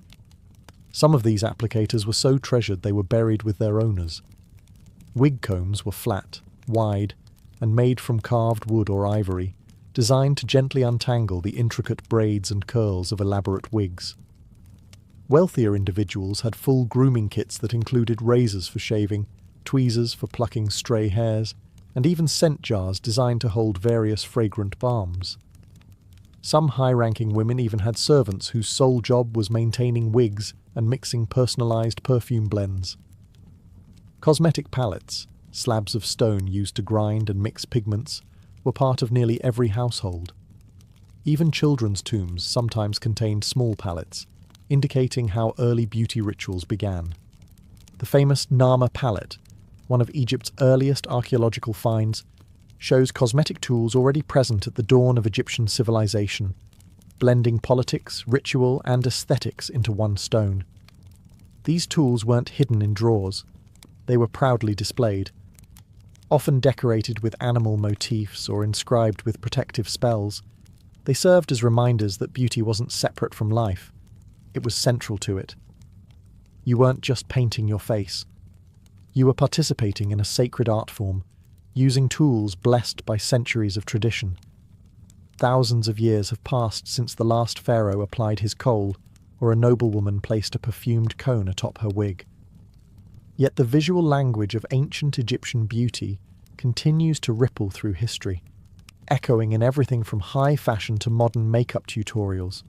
Some of these applicators were so treasured they were buried with their owners. Wig combs were flat, wide, and made from carved wood or ivory, designed to gently untangle the intricate braids and curls of elaborate wigs. Wealthier individuals had full grooming kits that included razors for shaving, tweezers for plucking stray hairs, and even scent jars designed to hold various fragrant balms. Some high-ranking women even had servants whose sole job was maintaining wigs and mixing personalized perfume blends. Cosmetic palettes, slabs of stone used to grind and mix pigments, were part of nearly every household. Even children's tombs sometimes contained small palettes, indicating how early beauty rituals began. The famous Nama palette, one of Egypt's earliest archaeological finds, shows cosmetic tools already present at the dawn of Egyptian civilization, blending politics, ritual, and aesthetics into one stone. These tools weren't hidden in drawers. They were proudly displayed, often decorated with animal motifs or inscribed with protective spells. They served as reminders that beauty wasn't separate from life. It was central to it. You weren't just painting your face. You were participating in a sacred art form, using tools blessed by centuries of tradition. Thousands of years have passed since the last pharaoh applied his kohl, or a noblewoman placed a perfumed cone atop her wig. Yet the visual language of ancient Egyptian beauty continues to ripple through history, echoing in everything from high fashion to modern makeup tutorials.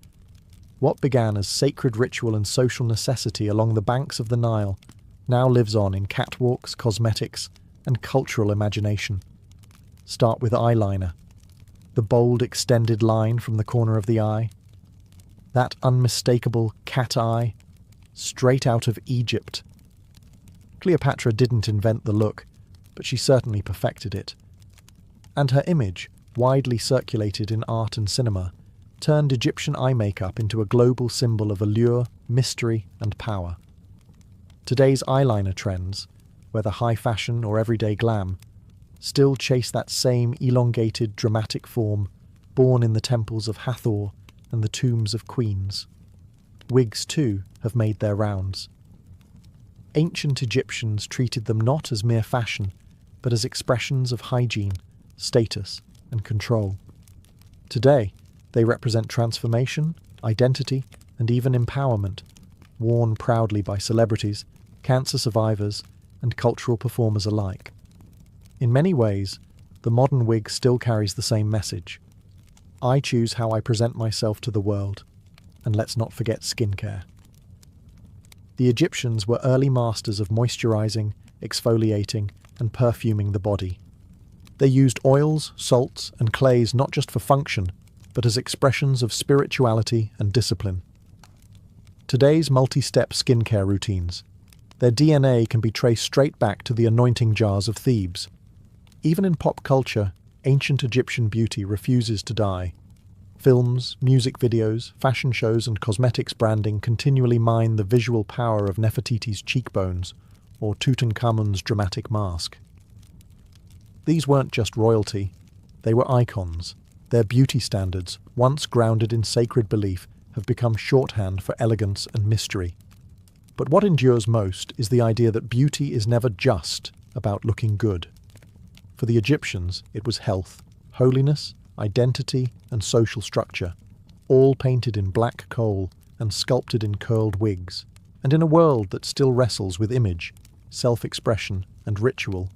What began as sacred ritual and social necessity along the banks of the Nile now lives on in catwalks, cosmetics, and cultural imagination. Start with eyeliner, the bold extended line from the corner of the eye, that unmistakable cat eye, straight out of Egypt. Cleopatra didn't invent the look, but she certainly perfected it. And her image, widely circulated in art and cinema, turned Egyptian eye makeup into a global symbol of allure, mystery, and power. Today's eyeliner trends, whether high fashion or everyday glam, still chase that same elongated, dramatic form born in the temples of Hathor and the tombs of queens. Wigs, too, have made their rounds. Ancient Egyptians treated them not as mere fashion, but as expressions of hygiene, status, and control. Today, they represent transformation, identity, and even empowerment, worn proudly by celebrities, cancer survivors, and cultural performers alike. In many ways, the modern wig still carries the same message. I choose how I present myself to the world, and let's not forget skincare. The Egyptians were early masters of moisturizing, exfoliating, and perfuming the body. They used oils, salts, and clays not just for function, but as expressions of spirituality and discipline. Today's multi-step skincare routines, their DNA can be traced straight back to the anointing jars of Thebes. Even in pop culture, ancient Egyptian beauty refuses to die. Films, music videos, fashion shows, and cosmetics branding continually mine the visual power of Nefertiti's cheekbones or Tutankhamun's dramatic mask. These weren't just royalty, they were icons. Their beauty standards, once grounded in sacred belief, have become shorthand for elegance and mystery. But what endures most is the idea that beauty is never just about looking good. For the Egyptians, it was health, holiness, identity, and social structure, all painted in black coal and sculpted in curled wigs. And in a world that still wrestles with image, self-expression, and ritual,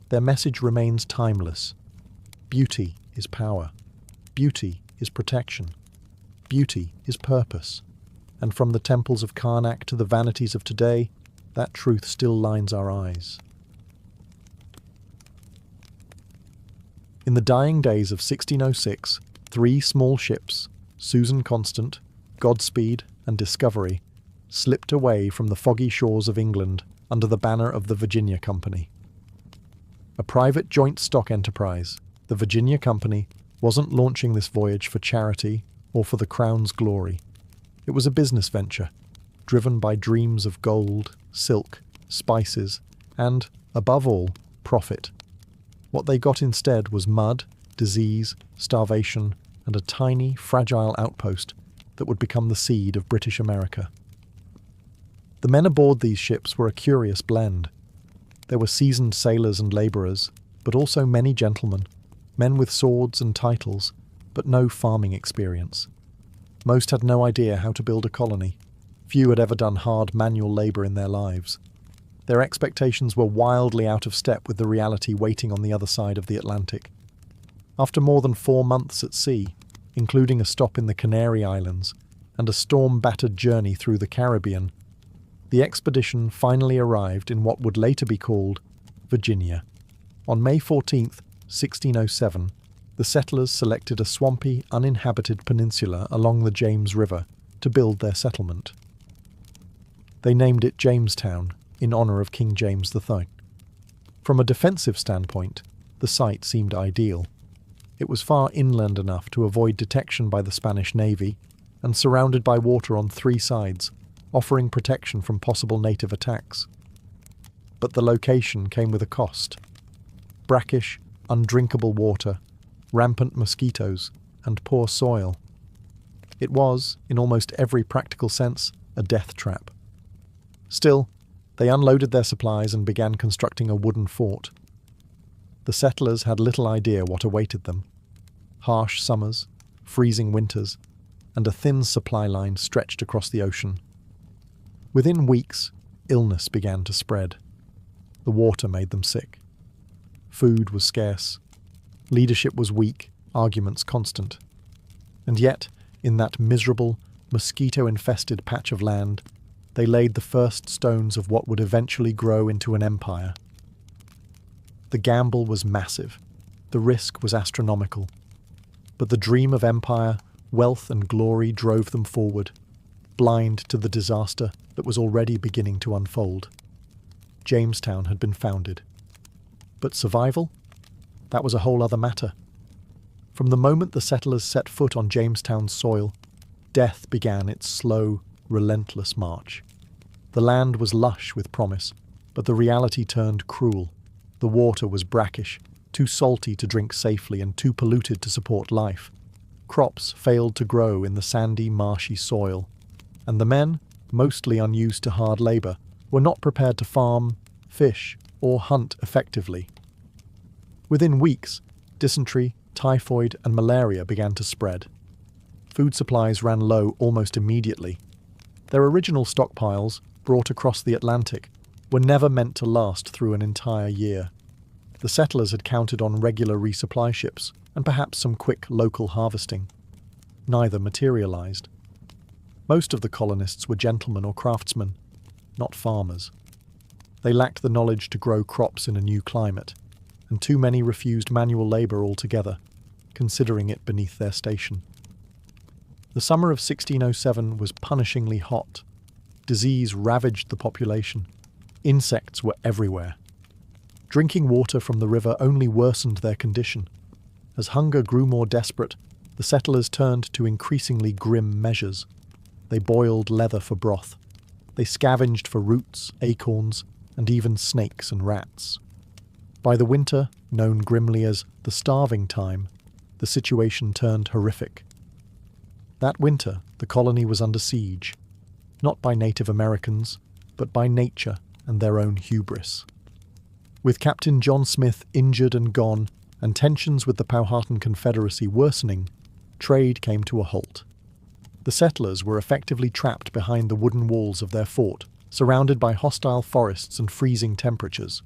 their message remains timeless. Beauty is power. Beauty is protection. Beauty is purpose. And from the temples of Karnak to the vanities of today, that truth still lines our eyes. In the dying days of 1606, 3 small ships, Susan Constant, Godspeed, and Discovery, slipped away from the foggy shores of England under the banner of the Virginia Company. A private joint stock enterprise, the Virginia Company wasn't launching this voyage for charity or for the Crown's glory. It was a business venture, driven by dreams of gold, silk, spices, and, above all, profit. What they got instead was mud, disease, starvation, and a tiny, fragile outpost that would become the seed of British America. The men aboard these ships were a curious blend. There were seasoned sailors and labourers, but also many gentlemen, men with swords and titles, but no farming experience. Most had no idea how to build a colony. Few had ever done hard manual labour in their lives. Their expectations were wildly out of step with the reality waiting on the other side of the Atlantic. After more than 4 months at sea, including a stop in the Canary Islands and a storm-battered journey through the Caribbean, the expedition finally arrived in what would later be called Virginia. On May 14th, 1607, the settlers selected a swampy, uninhabited peninsula along the James River to build their settlement. They named it Jamestown, in honour of King James III. From a defensive standpoint, the site seemed ideal. It was far inland enough to avoid detection by the Spanish Navy, and surrounded by water on 3 sides, offering protection from possible native attacks. But the location came with a cost. Brackish, undrinkable water, rampant mosquitoes, and poor soil. It was, in almost every practical sense, a death trap. Still, they unloaded their supplies and began constructing a wooden fort. The settlers had little idea what awaited them. Harsh summers, freezing winters, and a thin supply line stretched across the ocean. Within weeks, illness began to spread. The water made them sick. Food was scarce. Leadership was weak, arguments constant. And yet, in that miserable, mosquito-infested patch of land, they laid the first stones of what would eventually grow into an empire. The gamble was massive. The risk was astronomical. But the dream of empire, wealth and glory drove them forward, blind to the disaster that was already beginning to unfold. Jamestown had been founded. But survival? That was a whole other matter. From the moment the settlers set foot on Jamestown's soil, death began its slow, relentless march. The land was lush with promise, but the reality turned cruel. The water was brackish, too salty to drink safely and too polluted to support life. Crops failed to grow in the sandy, marshy soil, and the men, mostly unused to hard labor, were not prepared to farm, fish, or hunt effectively. Within weeks, dysentery, typhoid, and malaria began to spread. Food supplies ran low almost immediately. Their original stockpiles, brought across the Atlantic, were never meant to last through an entire year. The settlers had counted on regular resupply ships and perhaps some quick local harvesting. Neither materialized. Most of the colonists were gentlemen or craftsmen, not farmers. They lacked the knowledge to grow crops in a new climate, and too many refused manual labor altogether, considering it beneath their station. The summer of 1607 was punishingly hot. Disease ravaged the population. Insects were everywhere. Drinking water from the river only worsened their condition. As hunger grew more desperate, the settlers turned to increasingly grim measures. They boiled leather for broth. They scavenged for roots, acorns, and even snakes and rats. By the winter, known grimly as the starving time, the situation turned horrific. That winter, the colony was under siege, not by Native Americans, but by nature and their own hubris. With Captain John Smith injured and gone, and tensions with the Powhatan Confederacy worsening, trade came to a halt. The settlers were effectively trapped behind the wooden walls of their fort, surrounded by hostile forests and freezing temperatures.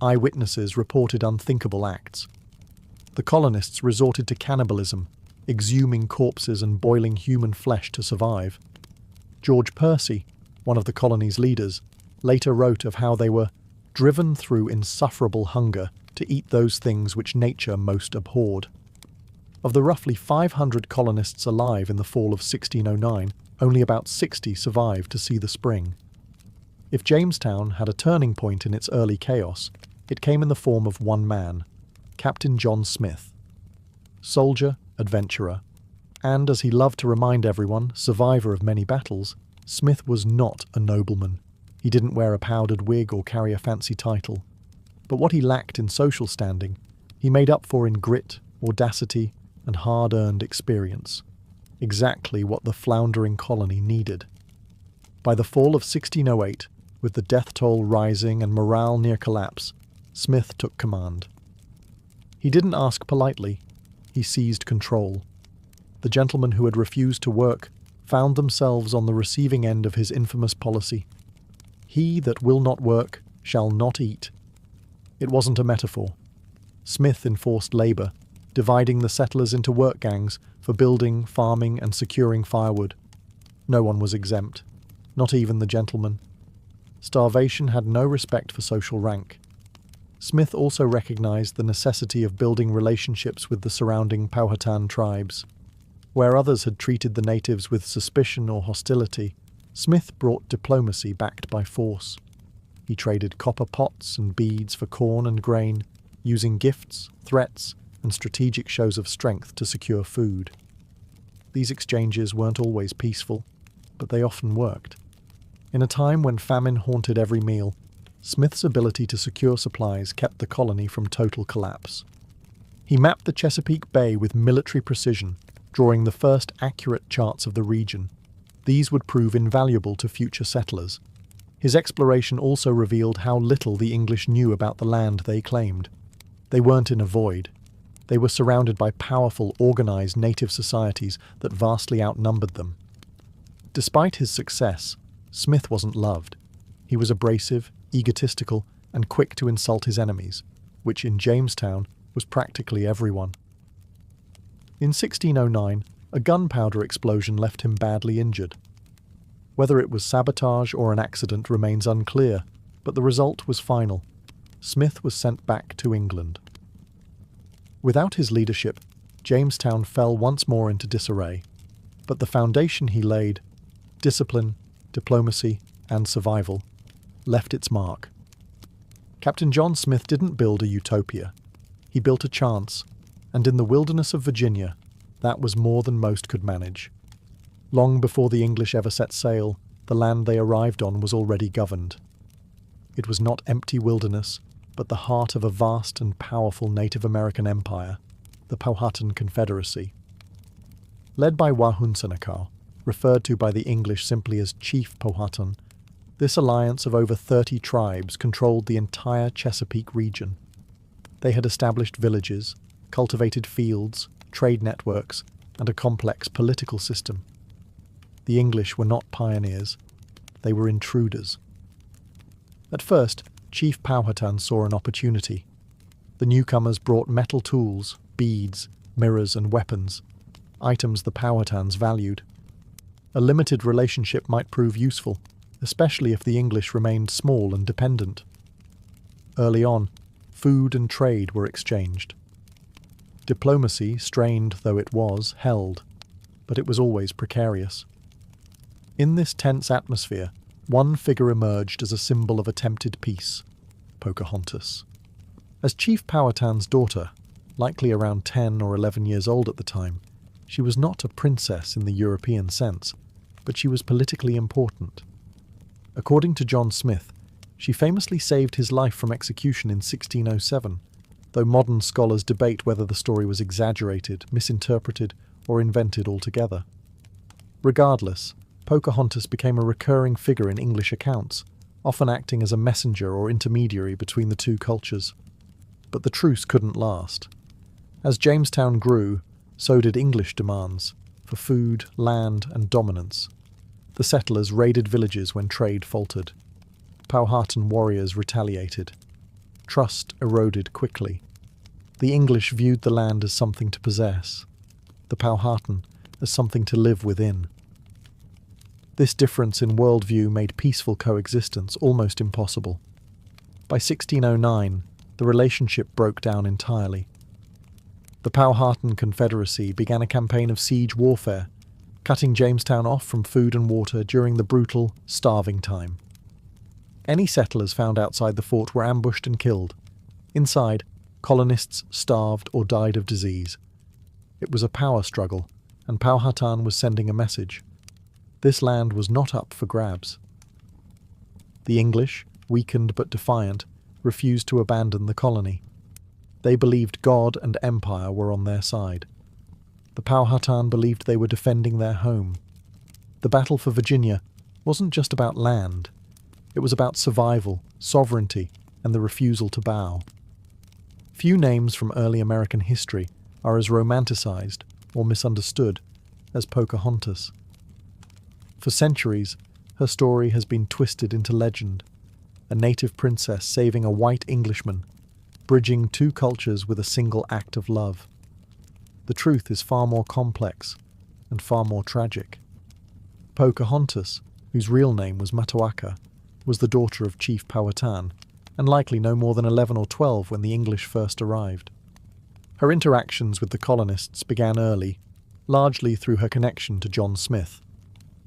Eyewitnesses reported unthinkable acts. The colonists resorted to cannibalism, exhuming corpses and boiling human flesh to survive. George Percy, one of the colony's leaders, later wrote of how they were driven through insufferable hunger to eat those things which nature most abhorred. Of the roughly 500 colonists alive in the fall of 1609, only about 60 survived to see the spring. If Jamestown had a turning point in its early chaos, it came in the form of one man, Captain John Smith. Soldier, adventurer, and, as he loved to remind everyone, survivor of many battles, Smith was not a nobleman. He didn't wear a powdered wig or carry a fancy title. But what he lacked in social standing, he made up for in grit, audacity, and hard-earned experience. Exactly what the floundering colony needed. By the fall of 1608, with the death toll rising and morale near collapse, Smith took command. He didn't ask politely. He seized control. The gentlemen who had refused to work found themselves on the receiving end of his infamous policy. He that will not work shall not eat. It wasn't a metaphor. Smith enforced labour, dividing the settlers into work gangs for building, farming, and securing firewood. No one was exempt, not even the gentlemen. Starvation had no respect for social rank. Smith also recognized the necessity of building relationships with the surrounding Powhatan tribes. Where others had treated the natives with suspicion or hostility, Smith brought diplomacy backed by force. He traded copper pots and beads for corn and grain, using gifts, threats, and strategic shows of strength to secure food. These exchanges weren't always peaceful, but they often worked. In a time when famine haunted every meal, Smith's ability to secure supplies kept the colony from total collapse. He mapped the Chesapeake Bay with military precision, drawing the first accurate charts of the region. These would prove invaluable to future settlers. His exploration also revealed how little the English knew about the land they claimed. They weren't in a void. They were surrounded by powerful, organized native societies that vastly outnumbered them. Despite his success, Smith wasn't loved. He was abrasive, egotistical, and quick to insult his enemies, which in Jamestown was practically everyone. In 1609, a gunpowder explosion left him badly injured. Whether it was sabotage or an accident remains unclear, but the result was final. Smith was sent back to England. Without his leadership, Jamestown fell once more into disarray, but the foundation he laid, discipline, diplomacy, and survival, left its mark. Captain John Smith didn't build a utopia. He built a chance, and in the wilderness of Virginia, that was more than most could manage. Long before the English ever set sail, the land they arrived on was already governed. It was not empty wilderness, but the heart of a vast and powerful Native American empire, the Powhatan Confederacy. Led by Wahunsenacau, referred to by the English simply as Chief Powhatan, this alliance of over 30 tribes controlled the entire Chesapeake region. They had established villages, cultivated fields, trade networks, and a complex political system. The English were not pioneers, they were intruders. At first, Chief Powhatan saw an opportunity. The newcomers brought metal tools, beads, mirrors, and weapons, items the Powhatans valued. A limited relationship might prove useful, especially if the English remained small and dependent. Early on, food and trade were exchanged. Diplomacy, strained though it was, held, but it was always precarious. In this tense atmosphere, one figure emerged as a symbol of attempted peace: Pocahontas. As Chief Powhatan's daughter, likely around 10 or 11 years old at the time, she was not a princess in the European sense, but she was politically important. According to John Smith, she famously saved his life from execution in 1607, though modern scholars debate whether the story was exaggerated, misinterpreted, or invented altogether. Regardless, Pocahontas became a recurring figure in English accounts, often acting as a messenger or intermediary between the two cultures. But the truce couldn't last. As Jamestown grew, so did English demands for food, land, and dominance. The settlers raided villages when trade faltered. Powhatan warriors retaliated. Trust eroded quickly. The English viewed the land as something to possess, the Powhatan as something to live within. This difference in worldview made peaceful coexistence almost impossible. By 1609, the relationship broke down entirely. The Powhatan Confederacy began a campaign of siege warfare, cutting Jamestown off from food and water during the brutal, starving time. Any settlers found outside the fort were ambushed and killed. Inside, colonists starved or died of disease. It was a power struggle, and Powhatan was sending a message. This land was not up for grabs. The English, weakened but defiant, refused to abandon the colony. They believed God and empire were on their side. The Powhatan believed they were defending their home. The battle for Virginia wasn't just about land. It was about survival, sovereignty, and the refusal to bow. Few names from early American history are as romanticized or misunderstood as Pocahontas. For centuries, her story has been twisted into legend, a native princess saving a white Englishman, bridging two cultures with a single act of love. The truth is far more complex and far more tragic. Pocahontas, whose real name was Matoaka, was the daughter of Chief Powhatan, and likely no more than 11 or 12 when the English first arrived. Her interactions with the colonists began early, largely through her connection to John Smith.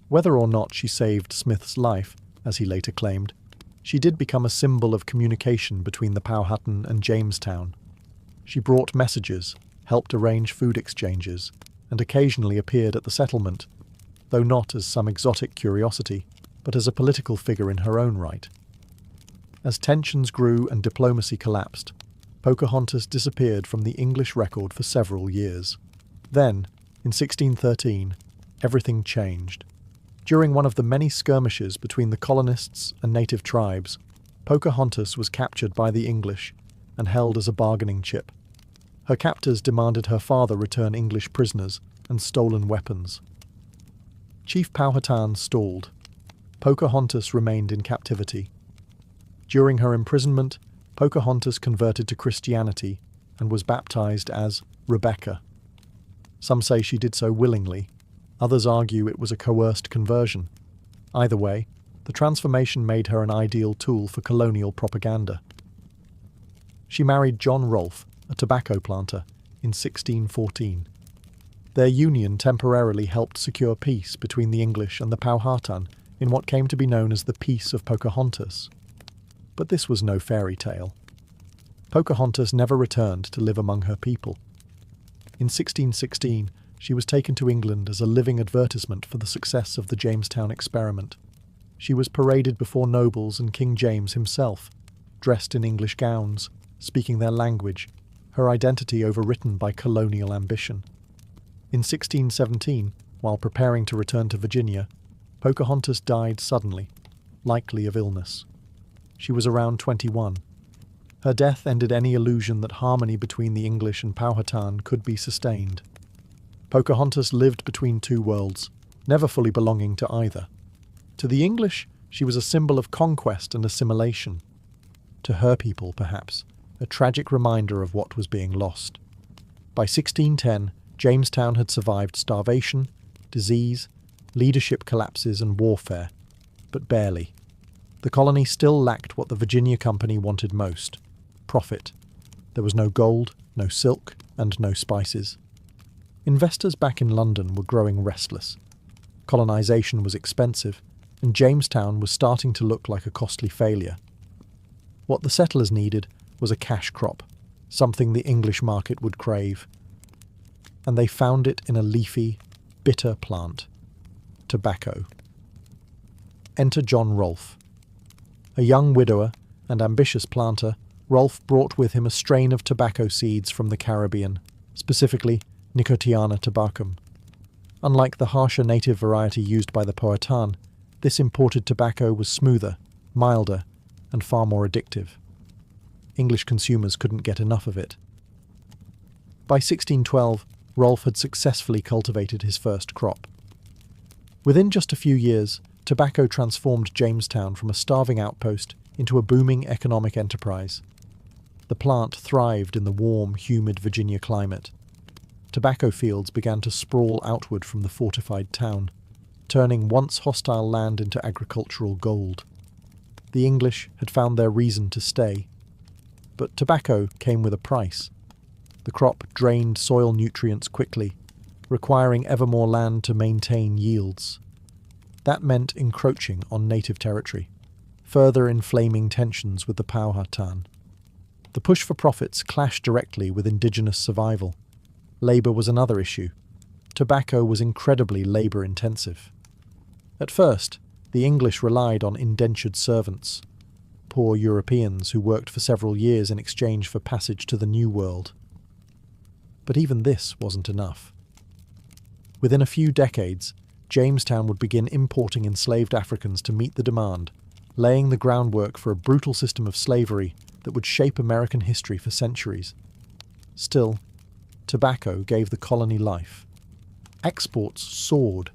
Whether or not she saved Smith's life, as he later claimed, she did become a symbol of communication between the Powhatan and Jamestown. She brought messages, helped arrange food exchanges, and occasionally appeared at the settlement, though not as some exotic curiosity, but as a political figure in her own right. As tensions grew and diplomacy collapsed, Pocahontas disappeared from the English record for several years. Then, in 1613, everything changed. During one of the many skirmishes between the colonists and native tribes, Pocahontas was captured by the English and held as a bargaining chip. Her captors demanded her father return English prisoners and stolen weapons. Chief Powhatan stalled. Pocahontas remained in captivity. During her imprisonment, Pocahontas converted to Christianity and was baptized as Rebecca. Some say she did so willingly, others argue it was a coerced conversion. Either way, the transformation made her an ideal tool for colonial propaganda. She married John Rolfe, a tobacco planter, in 1614. Their union temporarily helped secure peace between the English and the Powhatan in what came to be known as the Peace of Pocahontas. But this was no fairy tale. Pocahontas never returned to live among her people. In 1616, she was taken to England as a living advertisement for the success of the Jamestown experiment. She was paraded before nobles and King James himself, dressed in English gowns, speaking their language, her identity overwritten by colonial ambition. In 1617, while preparing to return to Virginia, Pocahontas died suddenly, likely of illness. She was around 21. Her death ended any illusion that harmony between the English and Powhatan could be sustained. Pocahontas lived between two worlds, never fully belonging to either. To the English, she was a symbol of conquest and assimilation. To her people, perhaps, a tragic reminder of what was being lost. By 1610, Jamestown had survived starvation, disease, leadership collapses and warfare, but barely. The colony still lacked what the Virginia Company wanted most: profit. There was no gold, no silk, and no spices. Investors back in London were growing restless. Colonization was expensive, and Jamestown was starting to look like a costly failure. What the settlers needed was a cash crop, something the English market would crave. And they found it in a leafy, bitter plant: tobacco. Enter John Rolfe. A young widower and ambitious planter, Rolfe brought with him a strain of tobacco seeds from the Caribbean, specifically Nicotiana tabacum. Unlike the harsher native variety used by the Powhatan, this imported tobacco was smoother, milder, and far more addictive. English consumers couldn't get enough of it. By 1612, Rolfe had successfully cultivated his first crop. Within just a few years, tobacco transformed Jamestown from a starving outpost into a booming economic enterprise. The plant thrived in the warm, humid Virginia climate. Tobacco fields began to sprawl outward from the fortified town, turning once hostile land into agricultural gold. The English had found their reason to stay. But tobacco came with a price. The crop drained soil nutrients quickly, requiring ever more land to maintain yields. That meant encroaching on native territory, further inflaming tensions with the Powhatan. The push for profits clashed directly with indigenous survival. Labour was another issue. Tobacco was incredibly labour-intensive. At first, the English relied on indentured servants, poor Europeans who worked for several years in exchange for passage to the New World. But even this wasn't enough. Within a few decades, Jamestown would begin importing enslaved Africans to meet the demand, laying the groundwork for a brutal system of slavery that would shape American history for centuries. Still, tobacco gave the colony life. Exports soared.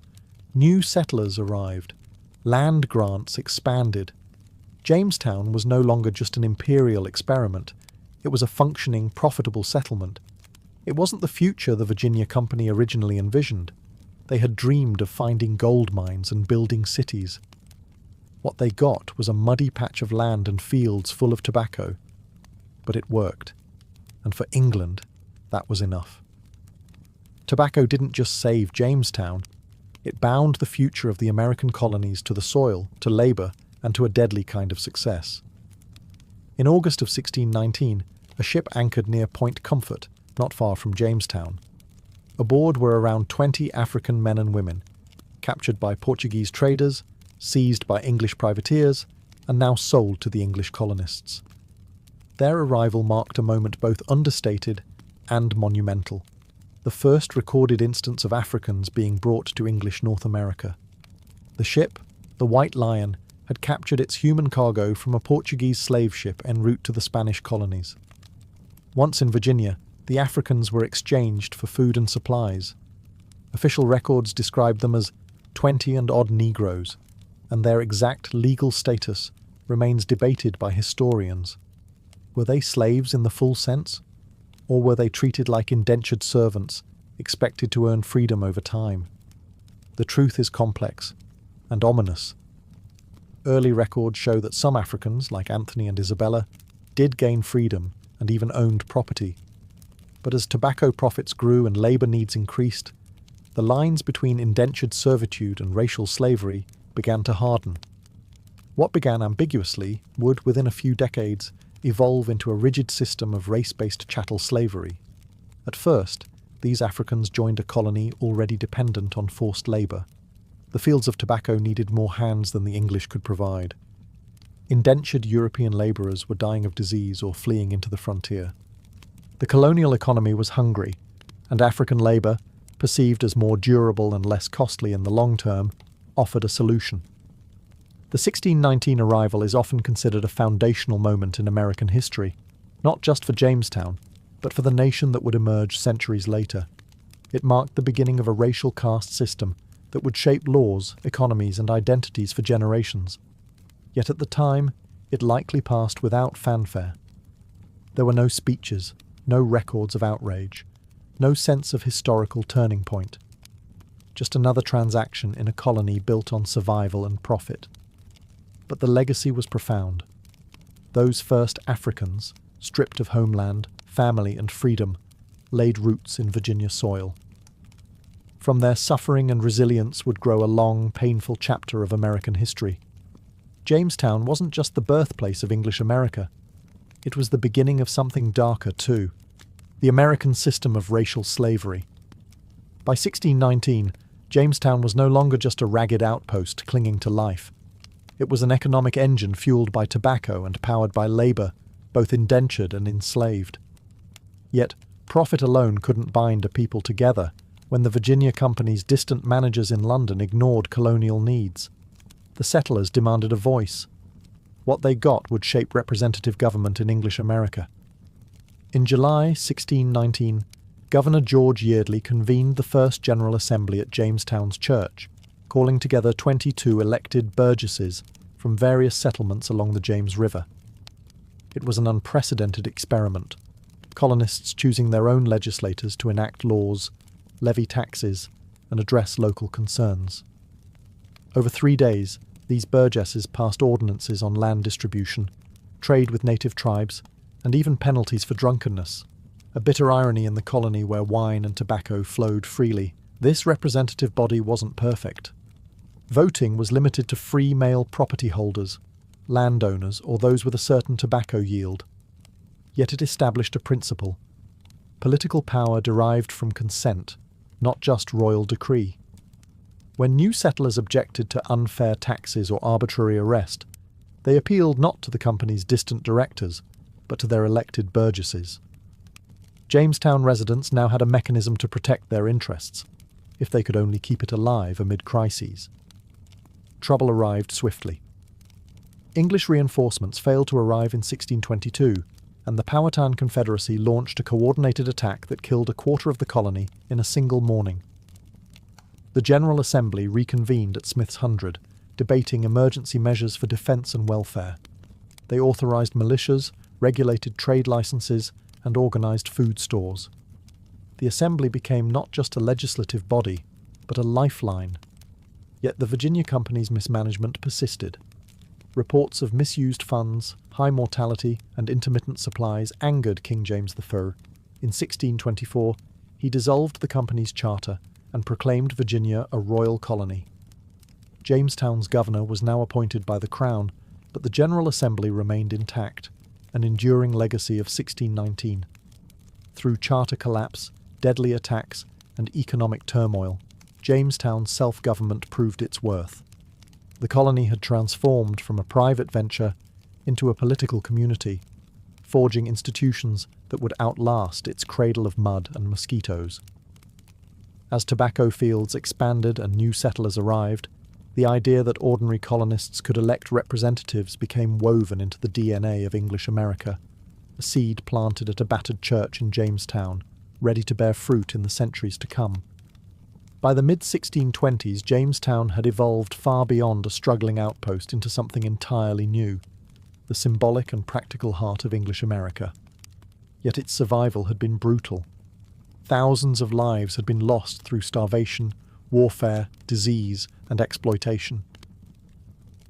New settlers arrived. Land grants expanded. Jamestown was no longer just an imperial experiment. It was a functioning, profitable settlement. It wasn't the future the Virginia Company originally envisioned. They had dreamed of finding gold mines and building cities. What they got was a muddy patch of land and fields full of tobacco. But it worked. And for England, that was enough. Tobacco didn't just save Jamestown. It bound the future of the American colonies to the soil, to labour, and to a deadly kind of success. In August of 1619, a ship anchored near Point Comfort, not far from Jamestown. Aboard were around 20 African men and women, captured by Portuguese traders seized by English privateers, and now sold to the English colonists. Their arrival marked a moment both understated and monumental, the first recorded instance of Africans being brought to English North America. The ship, the White Lion, had captured its human cargo from a Portuguese slave ship en route to the Spanish colonies. Once in Virginia, the Africans were exchanged for food and supplies. Official records described them as 20 and odd Negroes, and their exact legal status remains debated by historians. Were they slaves in the full sense? Or were they treated like indentured servants, expected to earn freedom over time? The truth is complex and ominous. Early records show that some Africans, like Anthony and Isabella, did gain freedom and even owned property. But as tobacco profits grew and labour needs increased, the lines between indentured servitude and racial slavery began to harden. What began ambiguously would, within a few decades, evolve into a rigid system of race-based chattel slavery. At first, these Africans joined a colony already dependent on forced labour. The fields of tobacco needed more hands than the English could provide. Indentured European labourers were dying of disease or fleeing into the frontier. The colonial economy was hungry, and African labour, perceived as more durable and less costly in the long term, offered a solution. The 1619 arrival is often considered a foundational moment in American history, not just for Jamestown, but for the nation that would emerge centuries later. It marked the beginning of a racial caste system that would shape laws, economies, and identities for generations. Yet at the time, it likely passed without fanfare. There were no speeches, no records of outrage, no sense of historical turning point. Just another transaction in a colony built on survival and profit. But the legacy was profound. Those first Africans, stripped of homeland, family, and freedom, laid roots in Virginia soil. From their suffering and resilience would grow a long, painful chapter of American history. Jamestown wasn't just the birthplace of English America. It was the beginning of something darker too, the American system of racial slavery. By 1619, Jamestown was no longer just a ragged outpost clinging to life. It was an economic engine fueled by tobacco and powered by labour, both indentured and enslaved. Yet, profit alone couldn't bind a people together when the Virginia Company's distant managers in London ignored colonial needs. The settlers demanded a voice. What they got would shape representative government in English America. In July 1619, Governor George Yeardley convened the First General Assembly at Jamestown's church, calling together 22 elected burgesses from various settlements along the James River. It was an unprecedented experiment, colonists choosing their own legislators to enact laws, levy taxes, and address local concerns. Over 3 days, these burgesses passed ordinances on land distribution, trade with native tribes, and even penalties for drunkenness. A bitter irony in the colony where wine and tobacco flowed freely. This representative body wasn't perfect. Voting was limited to free male property holders, landowners, or those with a certain tobacco yield. Yet it established a principle. Political power derived from consent, not just royal decree. When new settlers objected to unfair taxes or arbitrary arrest, they appealed not to the company's distant directors, but to their elected burgesses. Jamestown residents now had a mechanism to protect their interests, if they could only keep it alive amid crises. Trouble arrived swiftly. English reinforcements failed to arrive in 1622, and the Powhatan Confederacy launched a coordinated attack that killed a quarter of the colony in a single morning. The General Assembly reconvened at Smith's Hundred, debating emergency measures for defence and welfare. They authorised militias, regulated trade licences, and organised food stores. The Assembly became not just a legislative body, but a lifeline. Yet the Virginia Company's mismanagement persisted. Reports of misused funds, high mortality, and intermittent supplies angered King James I. In 1624, he dissolved the company's charter and proclaimed Virginia a royal colony. Jamestown's governor was now appointed by the Crown, but the General Assembly remained intact, an enduring legacy of 1619. Through charter collapse, deadly attacks, and economic turmoil, Jamestown's self-government proved its worth. The colony had transformed from a private venture into a political community, forging institutions that would outlast its cradle of mud and mosquitoes. As tobacco fields expanded and new settlers arrived, the idea that ordinary colonists could elect representatives became woven into the DNA of English America, a seed planted at a battered church in Jamestown, ready to bear fruit in the centuries to come. By the mid-1620s, Jamestown had evolved far beyond a struggling outpost into something entirely new, the symbolic and practical heart of English America. Yet its survival had been brutal. Thousands of lives had been lost through starvation, warfare, disease, and exploitation.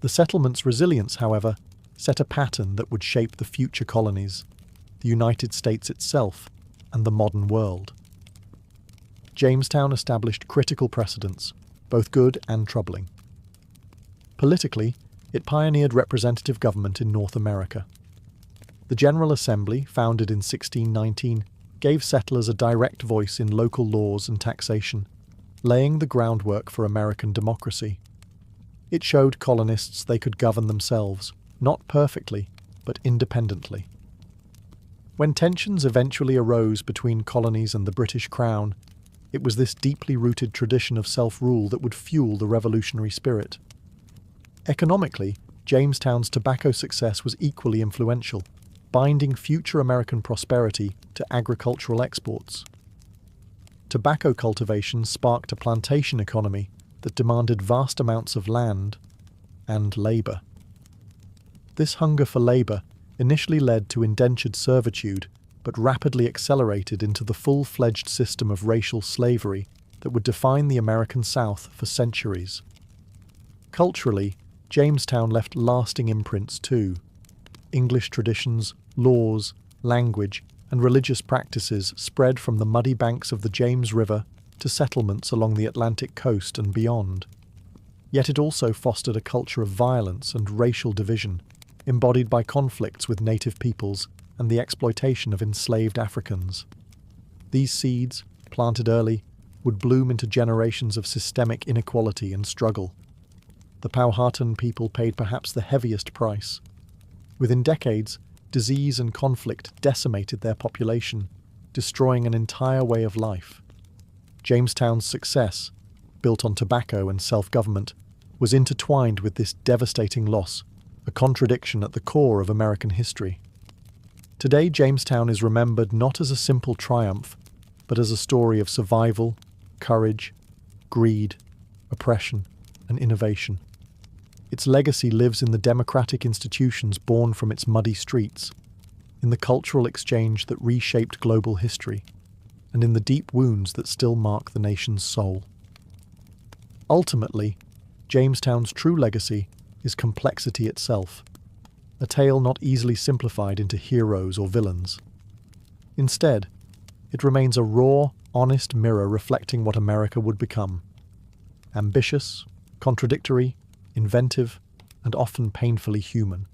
The settlement's resilience, however, set a pattern that would shape the future colonies, the United States itself, and the modern world. Jamestown established critical precedents, both good and troubling. Politically, it pioneered representative government in North America. The General Assembly, founded in 1619, gave settlers a direct voice in local laws and taxation, laying the groundwork for American democracy. It showed colonists they could govern themselves, not perfectly, but independently. When tensions eventually arose between colonies and the British Crown, it was this deeply rooted tradition of self-rule that would fuel the revolutionary spirit. Economically, Jamestown's tobacco success was equally influential, binding future American prosperity to agricultural exports. Tobacco cultivation sparked a plantation economy that demanded vast amounts of land and labour. This hunger for labour initially led to indentured servitude, but rapidly accelerated into the full-fledged system of racial slavery that would define the American South for centuries. Culturally, Jamestown left lasting imprints too. English traditions, laws, language, and religious practices spread from the muddy banks of the James River to settlements along the Atlantic coast and beyond. Yet it also fostered a culture of violence and racial division, embodied by conflicts with native peoples and the exploitation of enslaved Africans. These seeds, planted early, would bloom into generations of systemic inequality and struggle. The Powhatan people paid perhaps the heaviest price. Within decades, disease and conflict decimated their population, destroying an entire way of life. Jamestown's success, built on tobacco and self-government, was intertwined with this devastating loss, a contradiction at the core of American history. Today, Jamestown is remembered not as a simple triumph, but as a story of survival, courage, greed, oppression, and innovation. Its legacy lives in the democratic institutions born from its muddy streets, in the cultural exchange that reshaped global history, and in the deep wounds that still mark the nation's soul. Ultimately, Jamestown's true legacy is complexity itself, a tale not easily simplified into heroes or villains. Instead, it remains a raw, honest mirror reflecting what America would become. Ambitious, contradictory, inventive, and often painfully human.